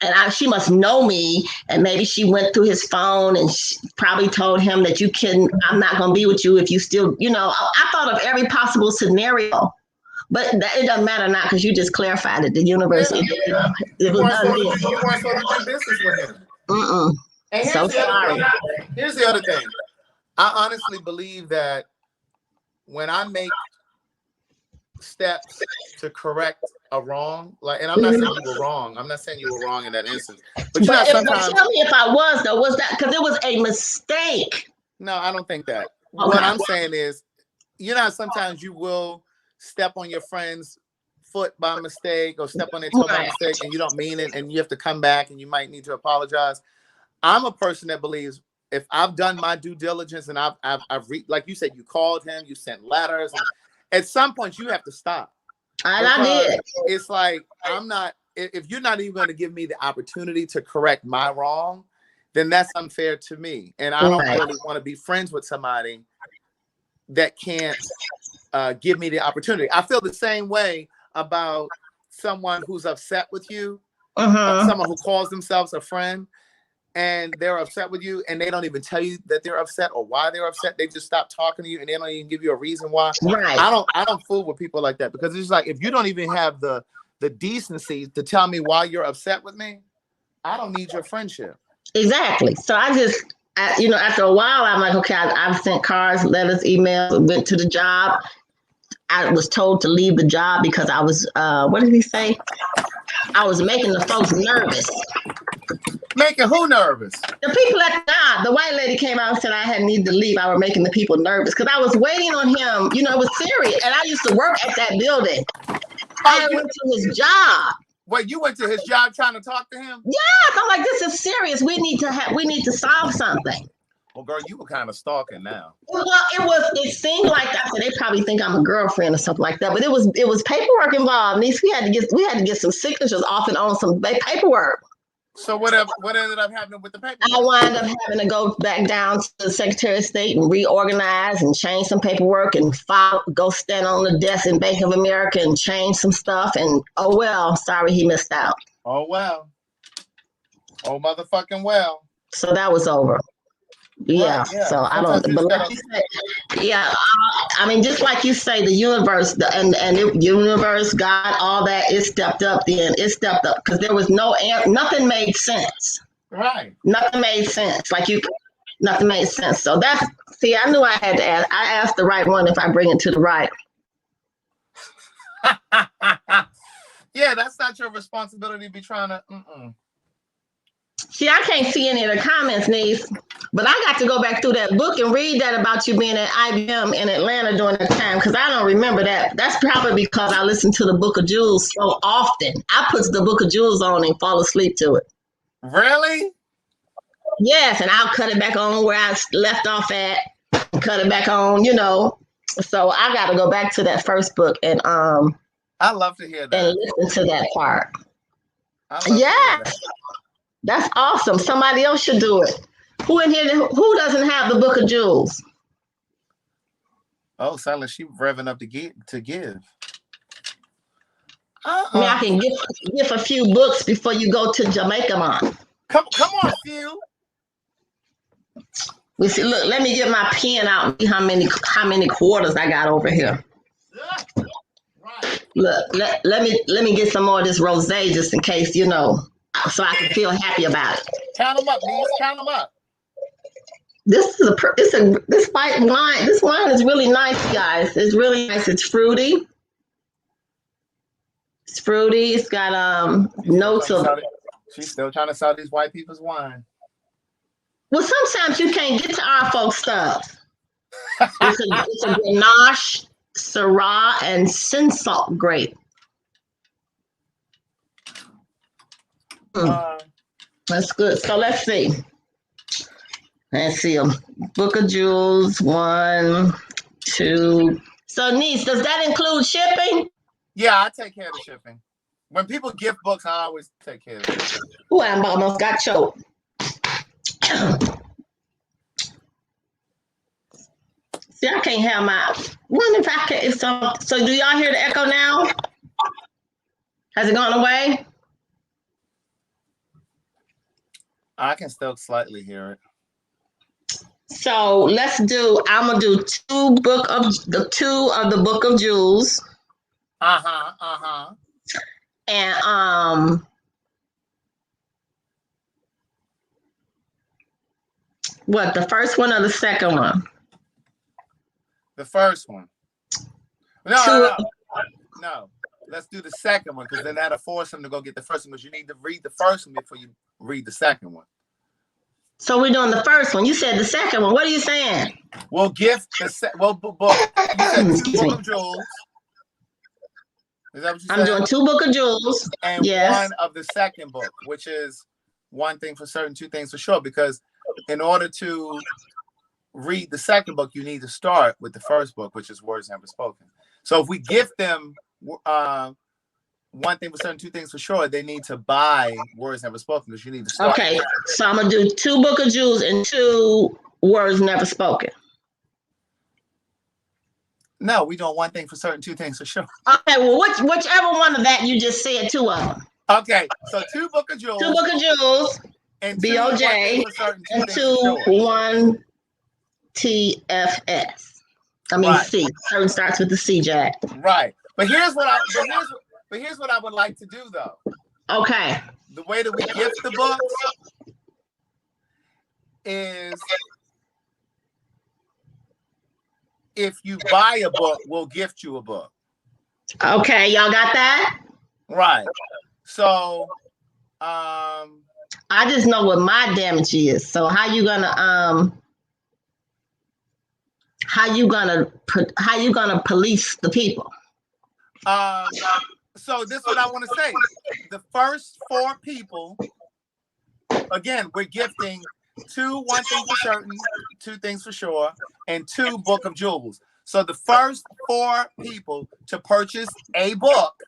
Speaker 2: And she must know me, and maybe she went through his phone and she probably told him that I'm not going to be with you if you still, I thought of every possible scenario, but it doesn't matter now because you just clarified it. The universe,
Speaker 3: you weren't supposed to do business with him. And here's the other thing. I honestly believe that when I make steps to correct a wrong, and I'm not saying you were wrong. I'm not saying you were wrong in that instance. But sometimes
Speaker 2: tell me if I was though. Was that because it was a mistake?
Speaker 3: No, I don't think that.
Speaker 2: Okay.
Speaker 3: What I'm saying is, sometimes you will step on your friend's foot by mistake or step on their toe by mistake, and you don't mean it, and you have to come back, and you might need to apologize. I'm a person that believes if I've done my due diligence and I've like you said, you called him, you sent letters. And at some point, you have to stop.
Speaker 2: And I did.
Speaker 3: It's like, if you're not even going to give me the opportunity to correct my wrong, then that's unfair to me. And I don't really want to be friends with somebody that can't give me the opportunity. I feel the same way about someone who's upset with you, someone who calls themselves a friend, and they're upset with you and they don't even tell you that they're upset or why they're upset. They just stop talking to you and they don't even give you a reason why.
Speaker 2: Right.
Speaker 3: I don't fool with people like that because it's just like, if you don't even have the the decency to tell me why you're upset with me, I don't need your friendship.
Speaker 2: Exactly. So after a while, I'm like, okay, I've sent cards, letters, emails, went to the job. I was told to leave the job because I was, what did he say? I was making the folks nervous.
Speaker 3: Making who nervous?
Speaker 2: The people at the job. The white lady came out and said I had needed to leave. I was making the people nervous because I was waiting on him. You know, it was serious. And I used to work at that building. I went to his job.
Speaker 3: Wait, you went to his job trying to talk to him?
Speaker 2: Yes, I'm like, this is serious. We need to solve something.
Speaker 3: Well, girl, you were kind of stalking now.
Speaker 2: Well, it seemed like that. So they probably think I'm a girlfriend or something like that. But it was paperwork involved. Niece, we had to get some signatures off and on some paperwork.
Speaker 3: So what ended up happening with the paperwork?
Speaker 2: I wound up having to go back down to the Secretary of State and reorganize and change some paperwork and go stand on the desk in Bank of America and change some stuff. And oh well, sorry he missed out.
Speaker 3: Oh well. Oh motherfucking well.
Speaker 2: So that was over. Yeah.
Speaker 3: Right, yeah.
Speaker 2: So I don't. But like you said, yeah. I mean, just like you say, the universe, the universe, God, all that, it stepped up. Then it stepped up because there was nothing made sense.
Speaker 3: Right.
Speaker 2: Nothing made sense. Nothing made sense. So I knew I had to ask. I asked the right one if I bring it to the right.
Speaker 3: Yeah, that's not your responsibility to be trying to.
Speaker 2: See, I can't see any of the comments, niece, but I got to go back through that book and read that about you being at IBM in Atlanta during that time because I don't remember that. That's probably because I listen to the Book of Jewels so often. I put the Book of Jewels on and fall asleep to it.
Speaker 3: Really?
Speaker 2: Yes, and I'll cut it back on where I left off at, cut it back on, you know. So I got to go back to that first book and
Speaker 3: I love to hear that.
Speaker 2: And listen to that part. Yeah. That's awesome. Somebody else should do it. Who in here who doesn't have the Book of Jewels?
Speaker 3: Oh, Silent, she revving up to give.
Speaker 2: I mean, I can give a few books before you go to Jamaica, man.
Speaker 3: Come on, Phil.
Speaker 2: We see. Look, let me get my pen out and see how many quarters I got over here.
Speaker 3: Right.
Speaker 2: Look, let me get some more of this rosé just in case, you know, so I can feel happy about it.
Speaker 3: Count them up, please. Count them up.
Speaker 2: This white wine. This wine is really nice, guys. It's really nice. It's fruity. It's fruity. It's got notes of.
Speaker 3: She's still trying to sell these white people's wine.
Speaker 2: Well, sometimes you can't get to our folks' stuff. It's a Grenache, Syrah, and Cinsault grape. That's good. So let's see. Let's see. Book of Jewels, 1, 2. So, niece, does that include shipping?
Speaker 3: Yeah, I take care of the shipping. When people gift books, I always take care of it.
Speaker 2: Oh, I almost got choked. See, I can't have my. Wonder if I can. So, do y'all hear the echo now? Has it gone away?
Speaker 3: I can still slightly hear it.
Speaker 2: So I'm gonna do two of the Book of Jewels. And what, the first one or the second one?
Speaker 3: The first one. No. Let's do the second one because then that'll force him to go get the first one because you need to read the first one before you read the second one.
Speaker 2: So we're doing the first one. You said the second one. What are you saying?
Speaker 3: We'll gift book. You said 2 Book of Jewels. Is that what you said?
Speaker 2: I'm doing 2 Book of Jewels.
Speaker 3: And
Speaker 2: yes.
Speaker 3: 1 of the second book, which is 1 thing for certain, 2 things for sure. Because in order to read the second book, you need to start with the first book, which is Words Never Spoken. So if we gift them 1 thing for certain, 2 things for sure, they need to buy Words Never Spoken because you need to start.
Speaker 2: Okay, so I'm gonna do 2 Book of Jewels and 2 Words Never Spoken.
Speaker 3: No, we doing 1 thing for certain, 2 things for sure.
Speaker 2: Okay, well, whichever one of that you just said 2 of them.
Speaker 3: Okay, so 2 Book of Jewels.
Speaker 2: 2 Book of Jewels.
Speaker 3: And
Speaker 2: BOJ. And 2 1 TFS. I mean, right. C. Certain starts with the C, Jack.
Speaker 3: Right. But here's what But here's what I would like to do, though.
Speaker 2: Okay.
Speaker 3: The way that we gift the books is if you buy a book, we'll gift you a book.
Speaker 2: Okay, y'all got that?
Speaker 3: Right. So,
Speaker 2: I just know what my damage is. So how you gonna police the people?
Speaker 3: So this is what I want to say. The first 4 people, again, we're gifting 2 1 thing for certain, 2 things for sure, and 2 book of jewels. So the first 4 people to purchase a book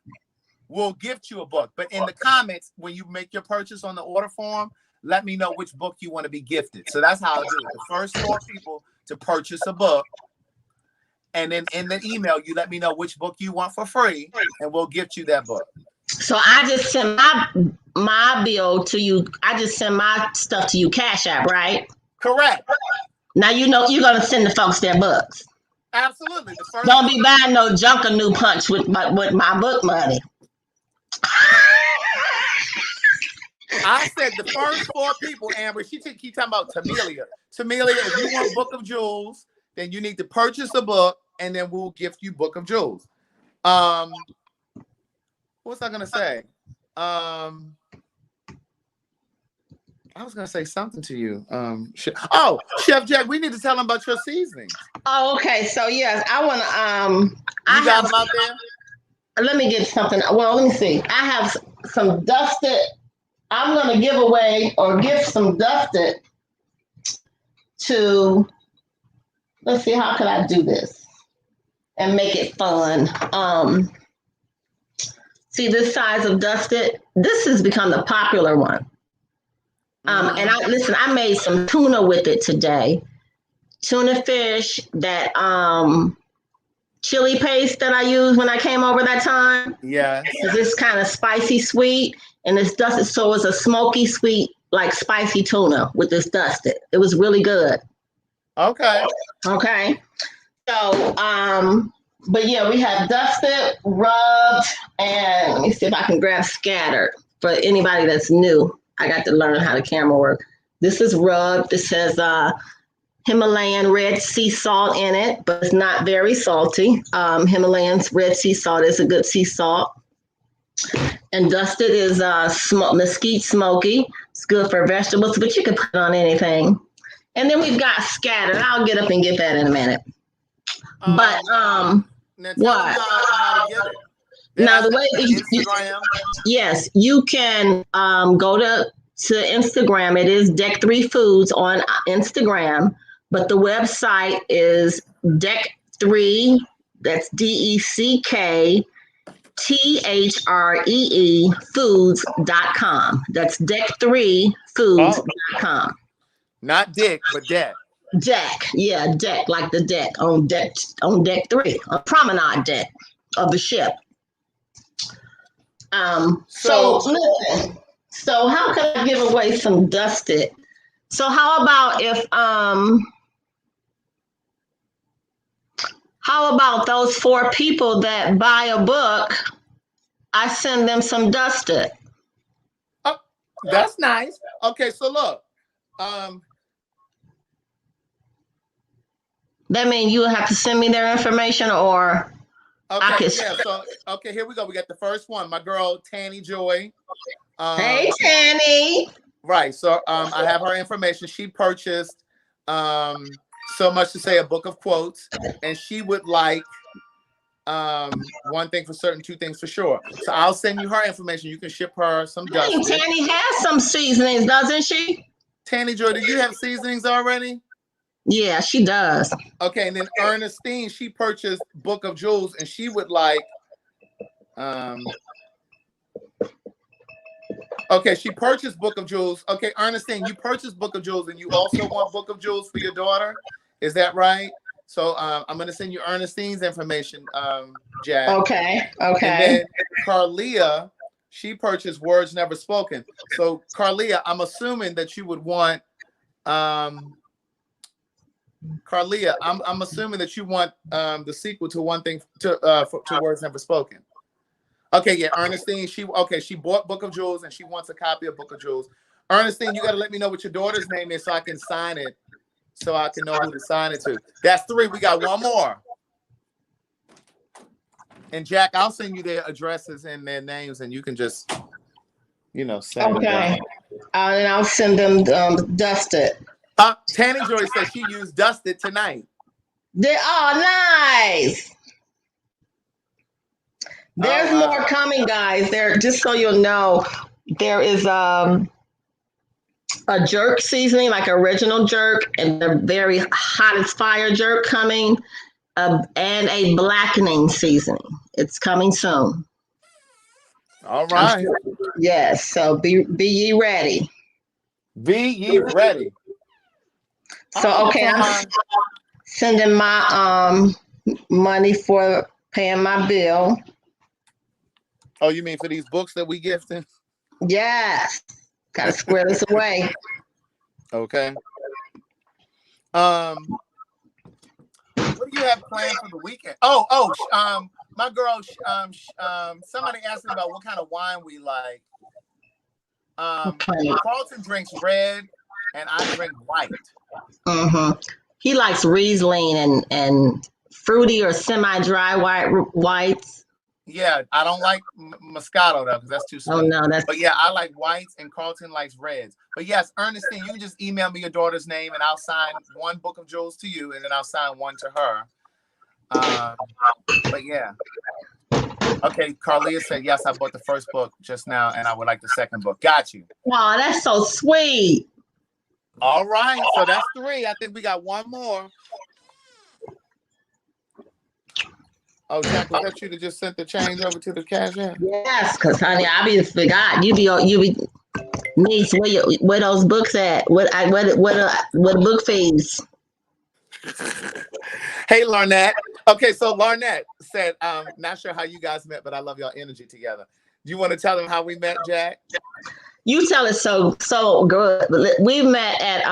Speaker 3: will gift you a book. But in the comments, when you make your purchase on the order form, let me know which book you want to be gifted. So that's how I do it. The first 4 people to purchase a book. And then in the email, you let me know which book you want for free, and we'll gift you that book.
Speaker 2: So I just send my bill to you. I just send my stuff to you, Cash App, right?
Speaker 3: Correct.
Speaker 2: Now you know you're gonna send the folks their books.
Speaker 3: Absolutely. The first
Speaker 2: Don't be buying no Junkanoo punch with my book money.
Speaker 3: I said the first 4 people, Amber. She keep talking about Tamelia. Tamelia, if you want Book of Jewels, then you need to purchase a book, and then we'll gift you Book of Jewels. What was I gonna say? I was gonna say something to you. Chef Jack, we need to tell them about your seasonings.
Speaker 2: Oh, okay. So yes, I want to.
Speaker 3: You got them out there?
Speaker 2: Let me get something. Well, let me see. I have some dusted. I'm gonna give away or gift some dusted to. Let's see, how can I do this and make it fun? See this size of dusted? This has become the popular one. And I made some tuna with it today. Tuna fish, that chili paste that I used when I came over that time.
Speaker 3: Yeah.
Speaker 2: It's kind of spicy sweet, and it's dusted, so it's a smoky sweet, like spicy tuna with this dusted. It was really good.
Speaker 3: Okay.
Speaker 2: Okay. So, but yeah, we have dusted, rubbed, and let me see if I can grab scattered for anybody that's new. I got to learn how the camera works. This is rubbed. It says Himalayan red sea salt in it, but it's not very salty. Himalayan red sea salt is a good sea salt. And dusted is mesquite smoky. It's good for vegetables, but you can put it on anything. And then we've got scattered. I'll get up and get that in a minute. But
Speaker 3: now
Speaker 2: what?
Speaker 3: How to get it.
Speaker 2: Now the way
Speaker 3: Instagram.
Speaker 2: Yes, you can go to Instagram. It is Deck 3 Foods on Instagram, but the website is Deck 3. That's DECK THREE foods.com. That's Deck3foods.com.
Speaker 3: Not Dick, but Deck.
Speaker 2: Deck, yeah, deck, like the deck on deck 3, a promenade deck of the ship. So listen. So how can I give away some dusted? So how about if how about those 4 people that buy a book, I send them some dusted.
Speaker 3: Oh, that's nice. Okay, so look.
Speaker 2: That means you have to send me their information, or
Speaker 3: okay, yeah. So okay, here we go. We got the first one. My girl Tanny Joy.
Speaker 2: Hey, Tanny.
Speaker 3: Right. So I have her information. She purchased so much to say a book of quotes, and she would like 1 thing for certain, 2 things for sure. So I'll send you her information. You can ship her some dust.
Speaker 2: Tanny has some seasonings, doesn't she?
Speaker 3: Tanny Joy, do you have seasonings already?
Speaker 2: Yeah, she does.
Speaker 3: Okay, and then Ernestine, she purchased Book of Jewels, and she would like okay, she purchased Book of Jewels. Okay, Ernestine, you purchased Book of Jewels, and you also want Book of Jewels for your daughter. Is that right? So I'm going to send you Ernestine's information, Jack.
Speaker 2: Okay.
Speaker 3: And then Carlia, she purchased Words Never Spoken. So Carlia, I'm assuming that you would want Carlia, I'm assuming that you want the sequel to 1 thing to Words Never Spoken. Okay, yeah, Ernestine. She bought Book of Jewels and she wants a copy of Book of Jewels. Ernestine, you got to let me know what your daughter's name is so I can sign it, so I can know who to sign it to. That's 3. We got one more. And Jack, I'll send you their addresses and their names, and you can just, send them down.
Speaker 2: And I'll send them dusted.
Speaker 3: Tanny Joy said she used dusted tonight.
Speaker 2: Nice. There's more coming, guys. Just so you'll know, there is a jerk seasoning, like original jerk, and the very hottest fire jerk coming, and a blackening seasoning. It's coming soon.
Speaker 3: All right.
Speaker 2: Yes. So be ye ready.
Speaker 3: Be ye ready.
Speaker 2: So okay, I'm sending my money for paying my bill.
Speaker 3: Oh, you mean for these books that we gifted?
Speaker 2: Yes. Gotta square this away.
Speaker 3: Okay. What do you have planned for the weekend? My girl, somebody asked me about what kind of wine we like. Carlton drinks red and I drink white.
Speaker 2: Mm-hmm. He likes Riesling and fruity or semi-dry whites.
Speaker 3: Yeah, I don't like Moscato though, because that's too sweet.
Speaker 2: Oh no,
Speaker 3: But yeah, I like whites and Carlton likes reds. But yes, Ernestine, you can just email me your daughter's name and I'll sign one Book of Jewels to you, and then I'll sign one to her. But yeah. Okay, Carlia said yes. I bought the first book just now, and I would like the second book. Got you.
Speaker 2: Wow, that's so sweet.
Speaker 3: All right, so that's 3. I think we got one more. Oh, Jack, was that you that just sent the change over to the cash app?
Speaker 2: Yes, because honey, I be forgot. You be niece, where those books at? What book fees?
Speaker 3: Hey, Larnette. Okay, so Larnette said, not sure how you guys met, but I love y'all energy together. Do you want to tell them how we met, Jack?
Speaker 2: You tell it so good. We met at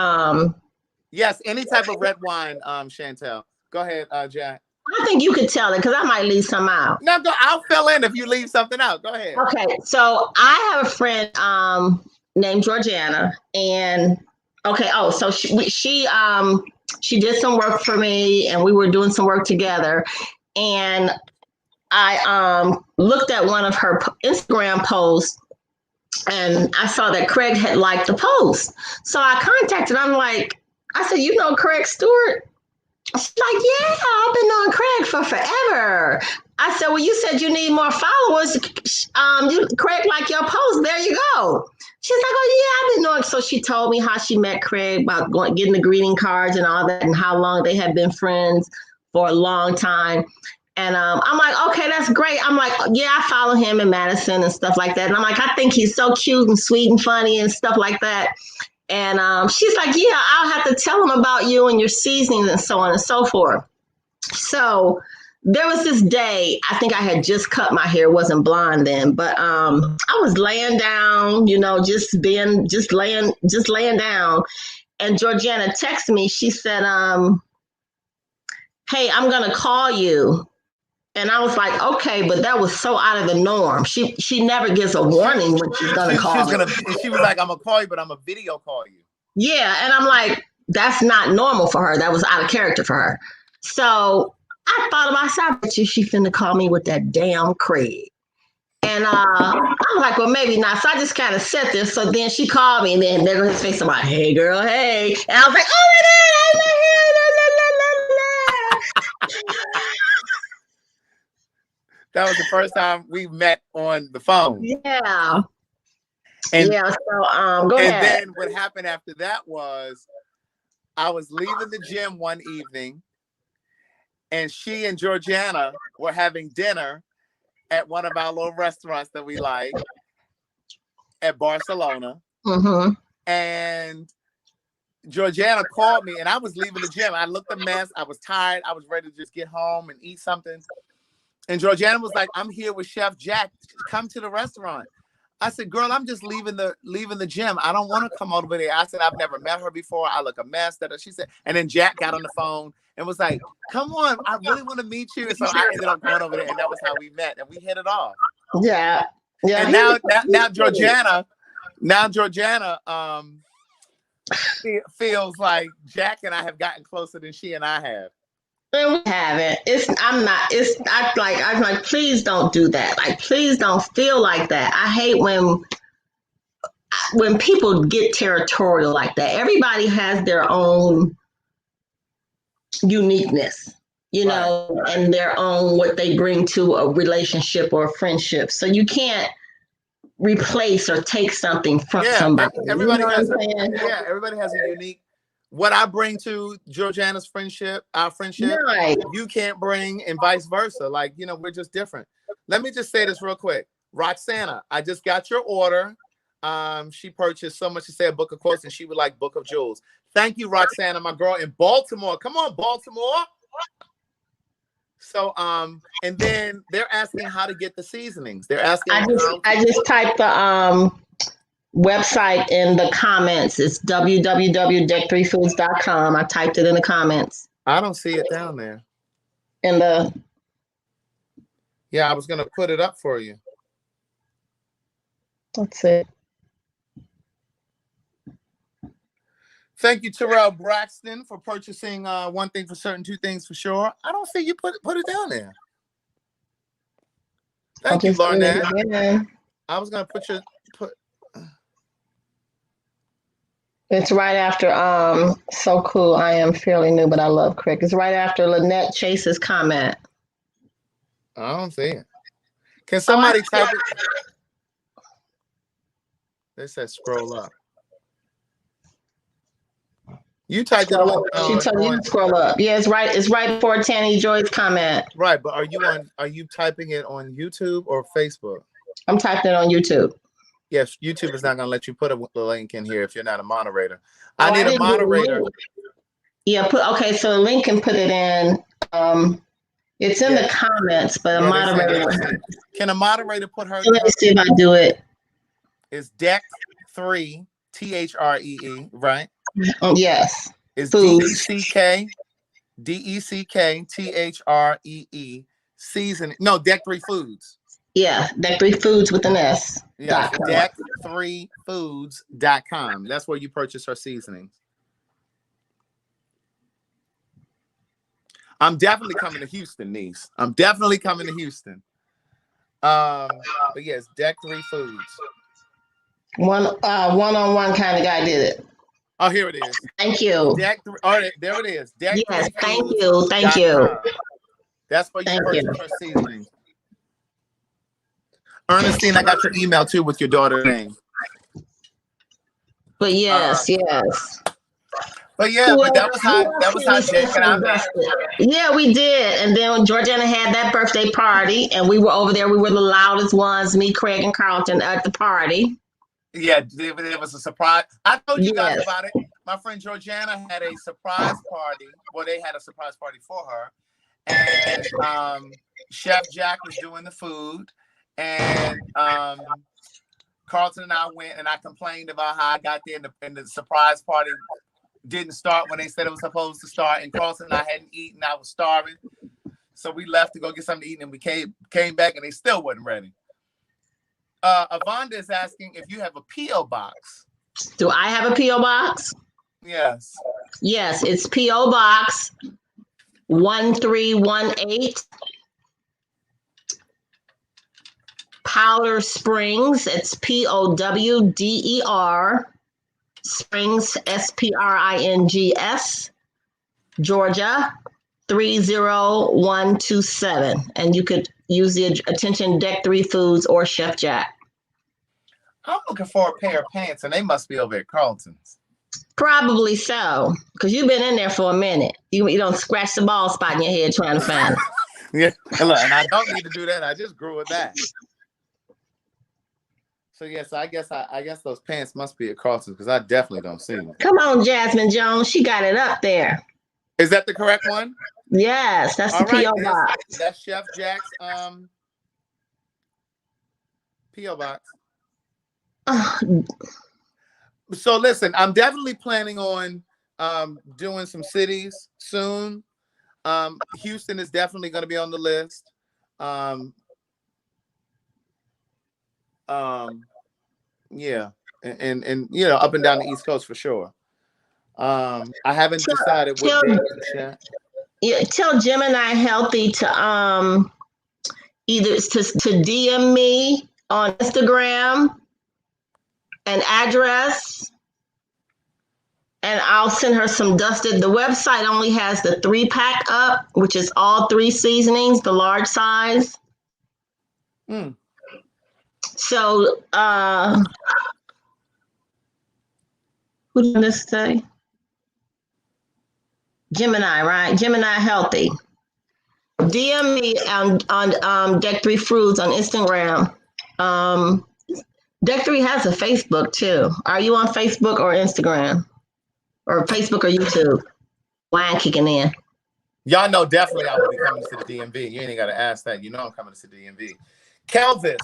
Speaker 3: Yes, any type of red wine, Chantel. Go ahead, Jack.
Speaker 2: I think you could tell it because I might leave some out.
Speaker 3: No, I'll fill in if you leave something out. Go ahead.
Speaker 2: Okay, so I have a friend named Georgiana, and so she did some work for me, and we were doing some work together, and I looked at one of her Instagram posts, and I saw that Craig had liked the post, so I contacted. I said, you know Craig Stewart? She's like, yeah, I've been knowing Craig for forever. I said, well, you said you need more followers. Craig liked your post. There you go. She's like, oh, yeah, I've been knowing. So she told me how she met Craig, about getting the greeting cards and all that, and how long they had been friends for a long time. And I'm like, okay, that's great. I'm like, yeah, I follow him in Madison and stuff like that. And I'm like, I think he's so cute and sweet and funny and stuff like that. And she's like, yeah, I'll have to tell him about you and your seasonings and so on and so forth. So there was this day, I think I had just cut my hair, wasn't blonde then, but I was laying down, just laying down. And Georgiana texted me. She said, hey, I'm going to call you. And I was like, okay, but that was so out of the norm. She never gives a warning when she's going to call me.
Speaker 3: She was like, I'm going to call you, but I'm going to video call you.
Speaker 2: Yeah. And I'm like, that's not normal for her. That was out of character for her. So I thought to myself, but she finna call me with that damn Craig. And I'm like, well, maybe not. So I just kind of sat there. So then she called me, and then there goes his face. I'm like, hey, girl, hey. And I was like, oh, my God,
Speaker 3: that was the first time we met on the phone.
Speaker 2: Yeah. So go ahead.
Speaker 3: And then what happened after that was I was leaving the gym one evening, and she and Georgiana were having dinner at one of our little restaurants that we like at Barcelona.
Speaker 2: Mm-hmm.
Speaker 3: And Georgiana called me, and I was leaving the gym. I looked a mess. I was tired. I was ready to just get home and eat something. And Georgiana was like, I'm here with Chef Jack. Come to the restaurant. I said, girl, I'm just leaving the gym. I don't want to come over there. I said, I've never met her before. I look a mess. She said, and then Jack got on the phone and was like, come on, I really want to meet you. And so I ended up going over there, and that was how we met, and we hit it off.
Speaker 2: Yeah. Yeah.
Speaker 3: And now Georgiana feels like Jack and I have gotten closer than she and I have.
Speaker 2: And we haven't. I'm like, please don't do that. Like, please don't feel like that. I hate when people get territorial like that. Everybody has their own uniqueness, and their own what they bring to a relationship or a friendship. So you can't replace or take something from somebody.
Speaker 3: Everybody everybody has a unique. What I bring to Georgiana's friendship, our friendship,
Speaker 2: right.
Speaker 3: You can't bring, and vice versa. Like, we're just different. Let me just say this real quick. Roxana, I just got your order. She purchased so much to say a book of quotes, and she would like Book of Jewels. Thank you, Roxana, my girl in Baltimore. Come on, Baltimore. So, and then they're asking how to get the seasonings. They're asking.
Speaker 2: I just typed the website in the comments. It's www.deck3foods.com. I typed it in the comments.
Speaker 3: I don't see it down there.
Speaker 2: Yeah,
Speaker 3: I was gonna put it up for you.
Speaker 2: That's it.
Speaker 3: Thank you, Terrell Braxton, for purchasing one thing for certain, two things for sure. I don't see you put it down there. Thank you, Larnett. I was gonna put.
Speaker 2: It's right after so cool. I am fairly new, but I love Crick. It's right after Lynette Chase's comment.
Speaker 3: I don't see it. Can somebody type it? They said scroll up. You typed it on.
Speaker 2: She told you to scroll up. Yeah, it's right. It's right before Tanny Joy's comment.
Speaker 3: Right, but are you typing it on YouTube or Facebook?
Speaker 2: I'm typing it on YouTube.
Speaker 3: Yes, YouTube is not going to let you put the link in here if you're not a moderator. I need a moderator.
Speaker 2: Yeah, okay, so Link can put it in. It's in the comments, but a moderator.
Speaker 3: Can a moderator put her?
Speaker 2: Let me see if I do it.
Speaker 3: It's Deck3, THREE, right?
Speaker 2: Yes.
Speaker 3: It's DECK season. No, Deck3 Foods.
Speaker 2: Yeah, Deck3 Foods with an S.
Speaker 3: Yeah, Deck3foods.com. That's where you purchase her seasonings. I'm definitely coming to Houston, niece. I'm definitely coming to Houston. But yes, Deck3 Foods.
Speaker 2: One-on-one kind of guy did it.
Speaker 3: Oh, here it is.
Speaker 2: Thank you.
Speaker 3: Deck3. All right, there it is. Deck3
Speaker 2: yes, thank you. Thank you.
Speaker 3: That's where you purchase her seasonings. Ernestine, I got your email too with your daughter's name.
Speaker 2: But yes.
Speaker 3: But yeah, but that was how Jake and I met.
Speaker 2: Yeah, we did. And then when Georgiana had that birthday party and we were over there, we were the loudest ones, me, Craig, and Carlton at the party.
Speaker 3: Yeah, it was a surprise. I told you guys about it. My friend Georgiana had a surprise party. Well, they had a surprise party for her. And Chef Jack was doing the food. And Carlton and I went, and I complained about how I got there and the surprise party didn't start when they said it was supposed to start. And Carlton and I hadn't eaten. I was starving. So we left to go get something to eat, and we came back, and they still wasn't ready. Avonda is asking if you have a P.O. box.
Speaker 2: Do I have a P.O. box?
Speaker 3: Yes.
Speaker 2: Yes, it's P.O. Box 1318. Powder Springs. It's POWDER Springs, SPRINGS, Georgia 30127. And you could use the attention Deck3 Foods or Chef Jack.
Speaker 3: I'm looking for a pair of pants, and they must be over at Carlton's.
Speaker 2: Probably so, because you've been in there for a minute. You don't scratch the bald spot in your head trying to find it.
Speaker 3: Yeah, look, and I don't need to do that. I just grew with that. So yes, I guess those pants must be at Carlton's because I definitely don't see them.
Speaker 2: Come on, Jasmine Jones, she got it up there.
Speaker 3: Is that the correct one?
Speaker 2: Yes, that's the P.O. box.
Speaker 3: That's Chef Jack's P.O. box. So listen, I'm definitely planning on doing some cities soon. Houston is definitely going to be on the list. Yeah, and you know, up and down the East Coast for sure. I haven't decided what day to chat.
Speaker 2: Yeah, tell Gemini Healthy to either to DM me on Instagram an address, and I'll send her some dusted. The website only has the 3-pack up, which is all 3 seasonings, the large size.
Speaker 3: Mm.
Speaker 2: So, what did this say? Gemini, right? Gemini Healthy. DM me on Deck 3 Fruits on Instagram. Deck 3 has a Facebook too. Are you on Facebook or Instagram? Or Facebook or YouTube? Wine kicking in.
Speaker 3: Y'all know definitely I will be coming to the DMV. You ain't got to ask that. You know I'm coming to the DMV. Kelvis,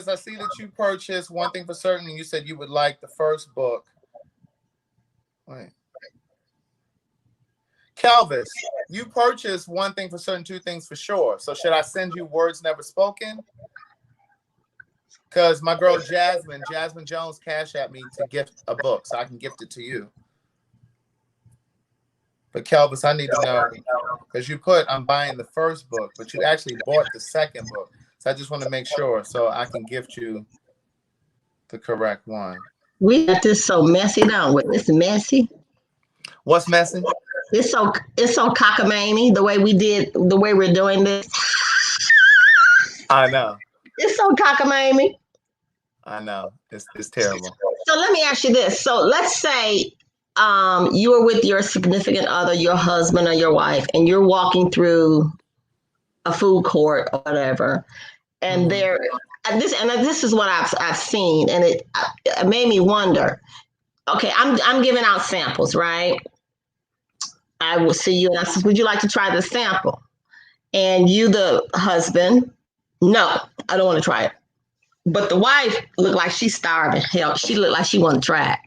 Speaker 3: I see that you purchased One Thing for Certain, and you said you would like the first book. Wait. Kelvis, you purchased One Thing for Certain, Two Things for Sure. So should I send you Words Never Spoken? Because my girl Jasmine Jones cash at me to gift a book, so I can gift it to you. But Kelvis, I need to know, because you put I'm buying the first book, but you actually bought the second book. So I just want to make sure so I can gift you the correct one.
Speaker 2: We got this so messy, don't we? It's messy.
Speaker 3: What's messy?
Speaker 2: It's so cockamamie the way we're doing this.
Speaker 3: I know.
Speaker 2: It's so cockamamie.
Speaker 3: I know. It's terrible.
Speaker 2: So let me ask you this. So let's say you are with your significant other, your husband or your wife, and you're walking through a food court or whatever, and this is what I've seen, and it made me wonder. Okay, I'm giving out samples, right? I will see you and I said, would you like to try this sample? And you, the husband, no, I don't want to try it. But the wife looked like she's starving. Hell, she looked like she wanted to try it.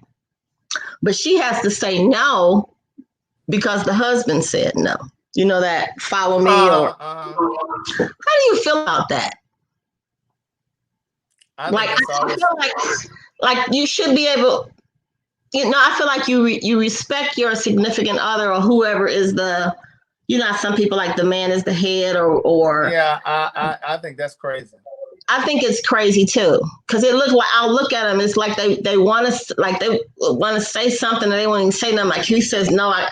Speaker 2: But she has to say no because the husband said no. You know that follow me or how do you feel about that? I feel like you should be able. You know, I feel like you respect your significant other or whoever is the. You know, some people like the man is the head or.
Speaker 3: Yeah, I think that's crazy.
Speaker 2: I think it's crazy too, because it looks like I'll look at them. It's like they want to say something and they won't even say nothing. Like he says no, I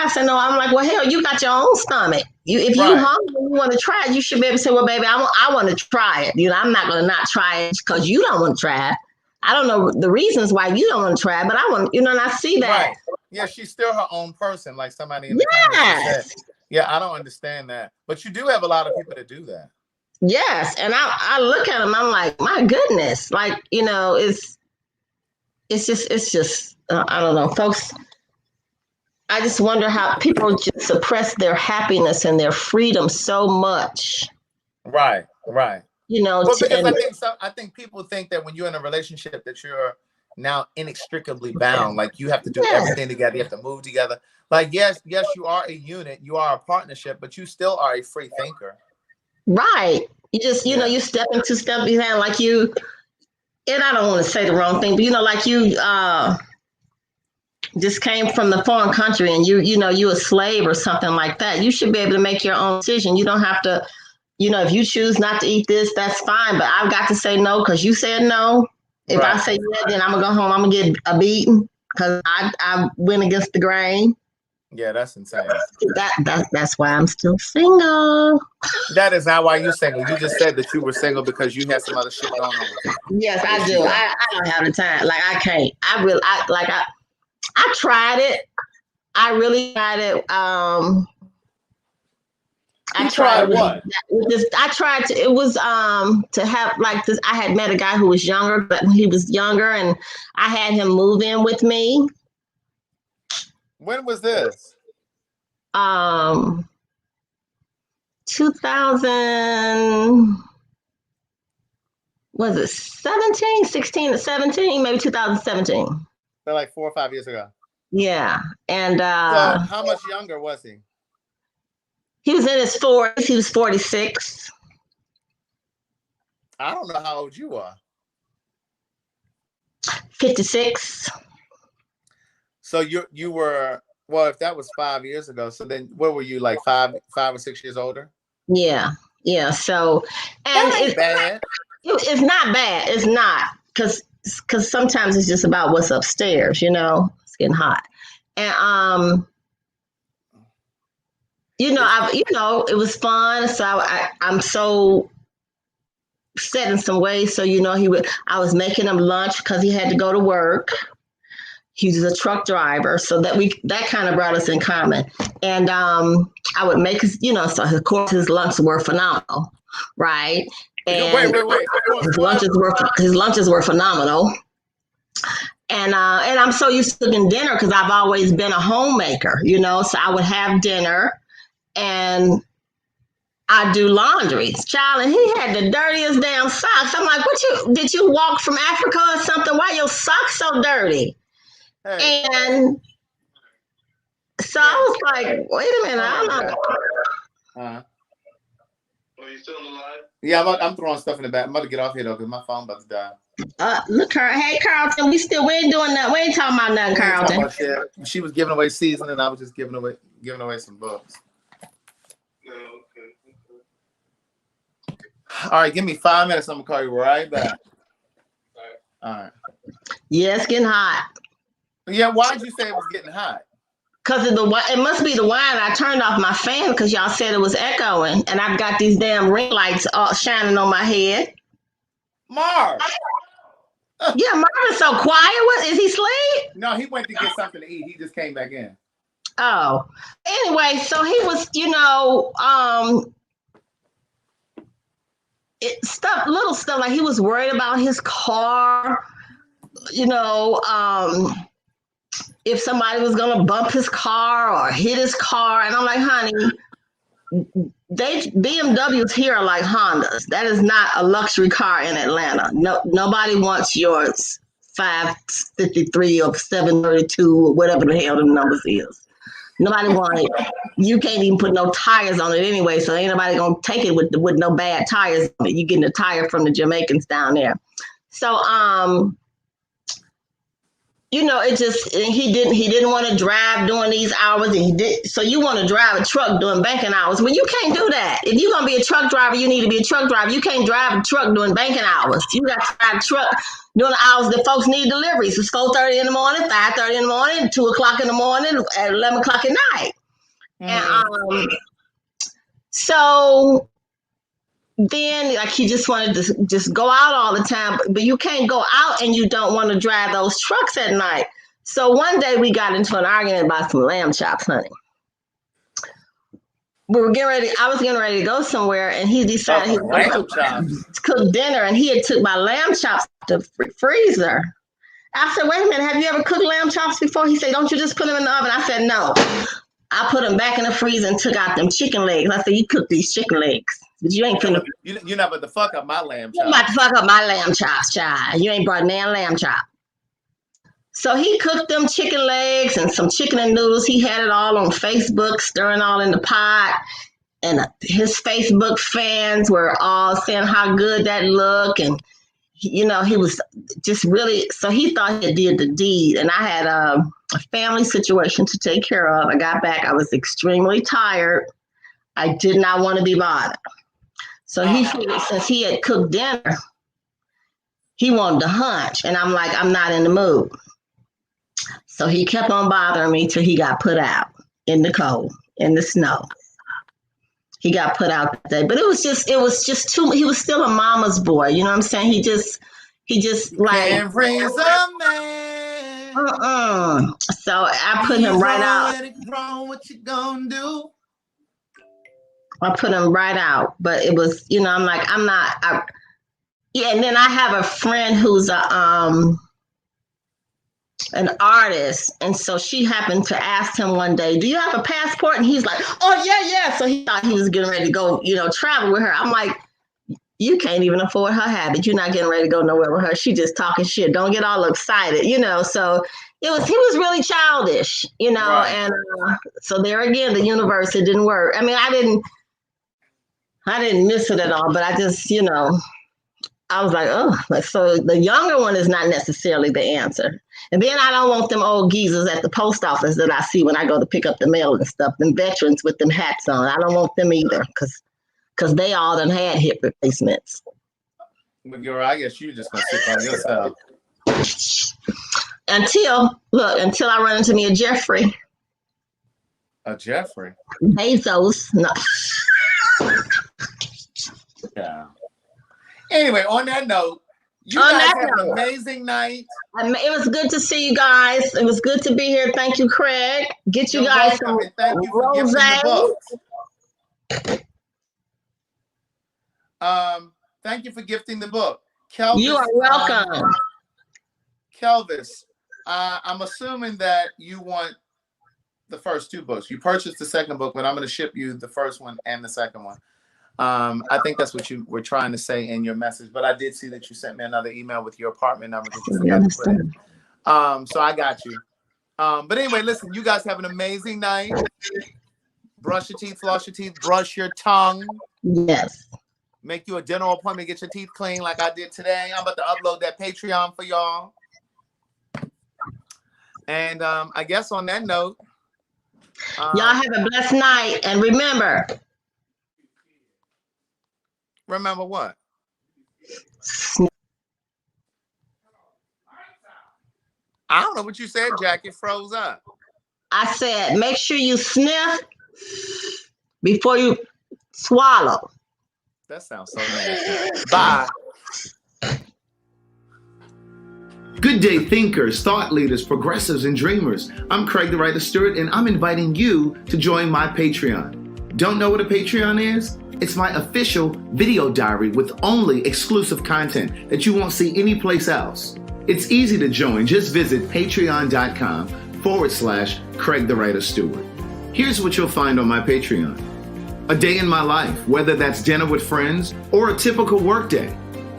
Speaker 2: said no. I'm like, well, hell, you got your own stomach. If you hungry, you want to try it, you should be able to say, well, baby, I want to try it. You know, I'm not going to not try it because you don't want to try it. I don't know the reasons why you don't want to try it, but I want, you know, and I see that.
Speaker 3: Right. Yeah, she's still her own person, like somebody in the comments said. Yeah, I don't understand that, but you do have a lot of people that do that.
Speaker 2: Yes, and I look at them, I'm like, my goodness, like, you know, it's just I don't know, folks. I just wonder how people just suppress their happiness and their freedom so much.
Speaker 3: Right.
Speaker 2: You know,
Speaker 3: well, because I think people think that when you're in a relationship that you're now inextricably bound, like you have to do everything together, you have to move together. Like, yes, you are a unit, you are a partnership, but you still are a free thinker.
Speaker 2: Right. You just, you know, you step behind like you, and I don't want to say the wrong thing, but you know, like you just came from the foreign country and you know, you a slave or something like that. You should be able to make your own decision. You don't have to, you know, if you choose not to eat this, that's fine. But I've got to say no because you said no. If I say yeah, then I'm gonna go home. I'm gonna get a beating because I went against the grain.
Speaker 3: Yeah, that's insane.
Speaker 2: That's why I'm still single.
Speaker 3: That is not why you're single. You just said that you were single because you had some other shit going on.
Speaker 2: Yes, I do. I don't have the time. Like I can't. I tried it. I really tried it. I tried what? I tried to. It was to have like this. I had met a guy who was younger, but he was younger, and I had him move in with me.
Speaker 3: When was this?
Speaker 2: 2000. Was it 17, 16 to 17, maybe 2017.
Speaker 3: So like 4 or 5 years ago.
Speaker 2: Yeah, and
Speaker 3: so how much younger was he?
Speaker 2: He was in his 40s. He was 46.
Speaker 3: I don't know how old you are.
Speaker 2: 56.
Speaker 3: So you were, well, if that was 5 years ago, so then what were you, like 5 or 6 years older?
Speaker 2: Yeah. Yeah. So, and
Speaker 3: That ain't bad.
Speaker 2: it's not bad. It's not, because sometimes it's just about what's upstairs, it's getting hot. And, it was fun. So I'm so set in some ways. So, I was making him lunch because he had to go to work. He was a truck driver, so that kind of brought us in common. And I would make his, so of course his lunches were phenomenal, right? And
Speaker 3: Wait.
Speaker 2: His lunches were phenomenal. And I'm so used to cooking dinner because I've always been a homemaker, So I would have dinner, and I do laundry, child, and he had the dirtiest damn socks. I'm like, did you walk from Africa or something? Why your socks so dirty? Hey. And so I was like, wait a minute, I don't know.
Speaker 4: Are you still alive?
Speaker 3: Yeah, I'm throwing stuff in the back. I'm about to get off here though, because my phone about to die.
Speaker 2: Look, hey Carlton, we ain't doing that. We ain't talking about nothing, Carlton.
Speaker 3: She was giving away seasoning, I was just giving away some books.
Speaker 4: Okay.
Speaker 3: All right, give me 5 minutes. I'm gonna call you right back. All right.
Speaker 2: Yeah, it's getting hot.
Speaker 3: Yeah, why'd you say it was getting hot?
Speaker 2: Because it must be the wine. I turned off my fan because y'all said it was echoing, and I've got these damn ring lights shining on my head.
Speaker 3: Marv.
Speaker 2: Yeah, Marv is so quiet. What is he asleep?
Speaker 3: No, he went to get something to eat. He just came back in.
Speaker 2: Oh, anyway, so he was, little stuff like he was worried about his car, if somebody was gonna bump his car or hit his car, and I'm like, honey, BMWs here are like Hondas. That is not a luxury car in Atlanta. No, nobody wants yours 553 or 732 or whatever the hell the numbers is. Nobody wants it. You can't even put no tires on it anyway, so ain't nobody gonna take it with no bad tires on it. You getting a tire from the Jamaicans down there. So it just, he didn't want to drive during these hours, and he did. So you want to drive a truck during banking hours? Well, you can't do that. If you're gonna be a truck driver, you need to be a truck driver. You can't drive a truck during banking hours. You got to drive a truck during the hours that folks need deliveries. It's 4:30 in the morning, 5:30 in the morning, 2:00 in the morning, at 11 o'clock at night. Mm. And so then, like, he just wanted to just go out all the time, but you can't go out and you don't want to drive those trucks at night. So one day we got into an argument about some lamb chops, honey. I was getting ready to go somewhere, and he decided he was going to cook dinner, and he had took my lamb chops to the freezer. I said, wait a minute, have you ever cooked lamb chops before? He said, don't you just put them in the oven? I said, no. I put them back in the freezer and took out them chicken legs. I said, you cook these chicken legs. But you ain't finna.
Speaker 3: You're not about to fuck up my lamb chops.
Speaker 2: You're about to fuck up my lamb chops, child. You ain't brought nan lamb chop. So he cooked them chicken legs and some chicken and noodles. He had it all on Facebook, stirring all in the pot. And his Facebook fans were all saying how good that looked. And, he was just really, so he thought he did the deed. And I had a family situation to take care of. I got back. I was extremely tired. I did not want to be bothered. So he figured since he had cooked dinner, he wanted to hunch. And I'm like, I'm not in the mood. So he kept on bothering me till he got put out in the cold, in the snow. He got put out that day. But it was just too, he was still a mama's boy. You know what I'm saying? He just like.
Speaker 3: Can't raise a man.
Speaker 2: So I put him right out.
Speaker 3: What you gonna do?
Speaker 2: I put him right out, but it was, I'm like, and then I have a friend who's an artist, and so she happened to ask him one day, do you have a passport? And he's like, oh, yeah. So he thought he was getting ready to go, travel with her. I'm like, you can't even afford her habit. You're not getting ready to go nowhere with her. She just talking shit. Don't get all excited, So he was really childish, right. And so there again, the universe, it didn't work. I mean, I didn't miss it at all, but I just, I was like, oh, so the younger one is not necessarily the answer. And then I don't want them old geezers at the post office that I see when I go to pick up the mail and stuff, them veterans with them hats on. I don't want them either because they all done had hip replacements.
Speaker 3: But girl, I guess you just gonna sit by yourself.
Speaker 2: Until I run into me a Jeffrey.
Speaker 3: A Jeffrey?
Speaker 2: Bezos. No.
Speaker 3: Yeah. Anyway, on that note, you guys have an amazing night.
Speaker 2: It was good to see you guys. It was good to be here. Thank you, Craig. Get you guys some
Speaker 3: thank you for gifting the book. Thank you for gifting the book. Kelvis,
Speaker 2: you are welcome.
Speaker 3: Kelvis, I'm assuming that you want the first two books. You purchased the second book, but I'm going to ship you the first one and the second one. I think that's what you were trying to say in your message, but I did see that you sent me another email with your apartment number that you forgot to put in. So I got you. But anyway, listen, you guys have an amazing night. Brush your teeth, floss your teeth, brush your tongue.
Speaker 2: Yes.
Speaker 3: Make you a dental appointment, get your teeth clean like I did today. I'm about to upload that Patreon for y'all. And I guess on that note,
Speaker 2: y'all have a blessed night. And remember
Speaker 3: what? I don't know what you said, Jack. It froze up.
Speaker 2: I said, make sure you sniff before you swallow.
Speaker 3: That sounds so nasty. Bye.
Speaker 1: Good day, thinkers, thought leaders, progressives, and dreamers. I'm Craig the Writer Stewart, and I'm inviting you to join my Patreon. Don't know what a Patreon is? It's my official video diary with only exclusive content that you won't see anyplace else. It's easy to join. Just visit patreon.com/Craig the Writer Stewart. Here's what you'll find on my Patreon. A day in my life, whether that's dinner with friends or a typical workday.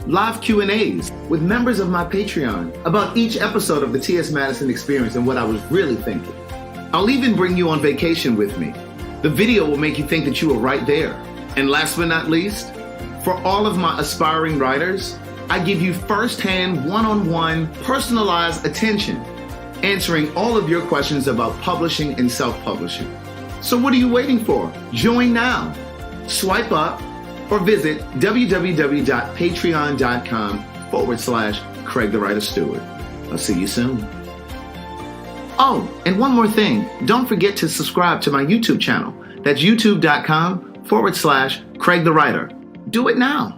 Speaker 1: Live Q&As with members of my Patreon about each episode of the T.S. Madison Experience and what I was really thinking. I'll even bring you on vacation with me. The video will make you think that you were right there. And last but not least, for all of my aspiring writers, I give you firsthand, one-on-one, personalized attention, answering all of your questions about publishing and self-publishing. So what are you waiting for? Join now. Swipe up or visit www.patreon.com/Craig the Writer Stewart. I'll see you soon. Oh, and one more thing. Don't forget to subscribe to my YouTube channel. That's youtube.com/Craig the Writer. Do it now.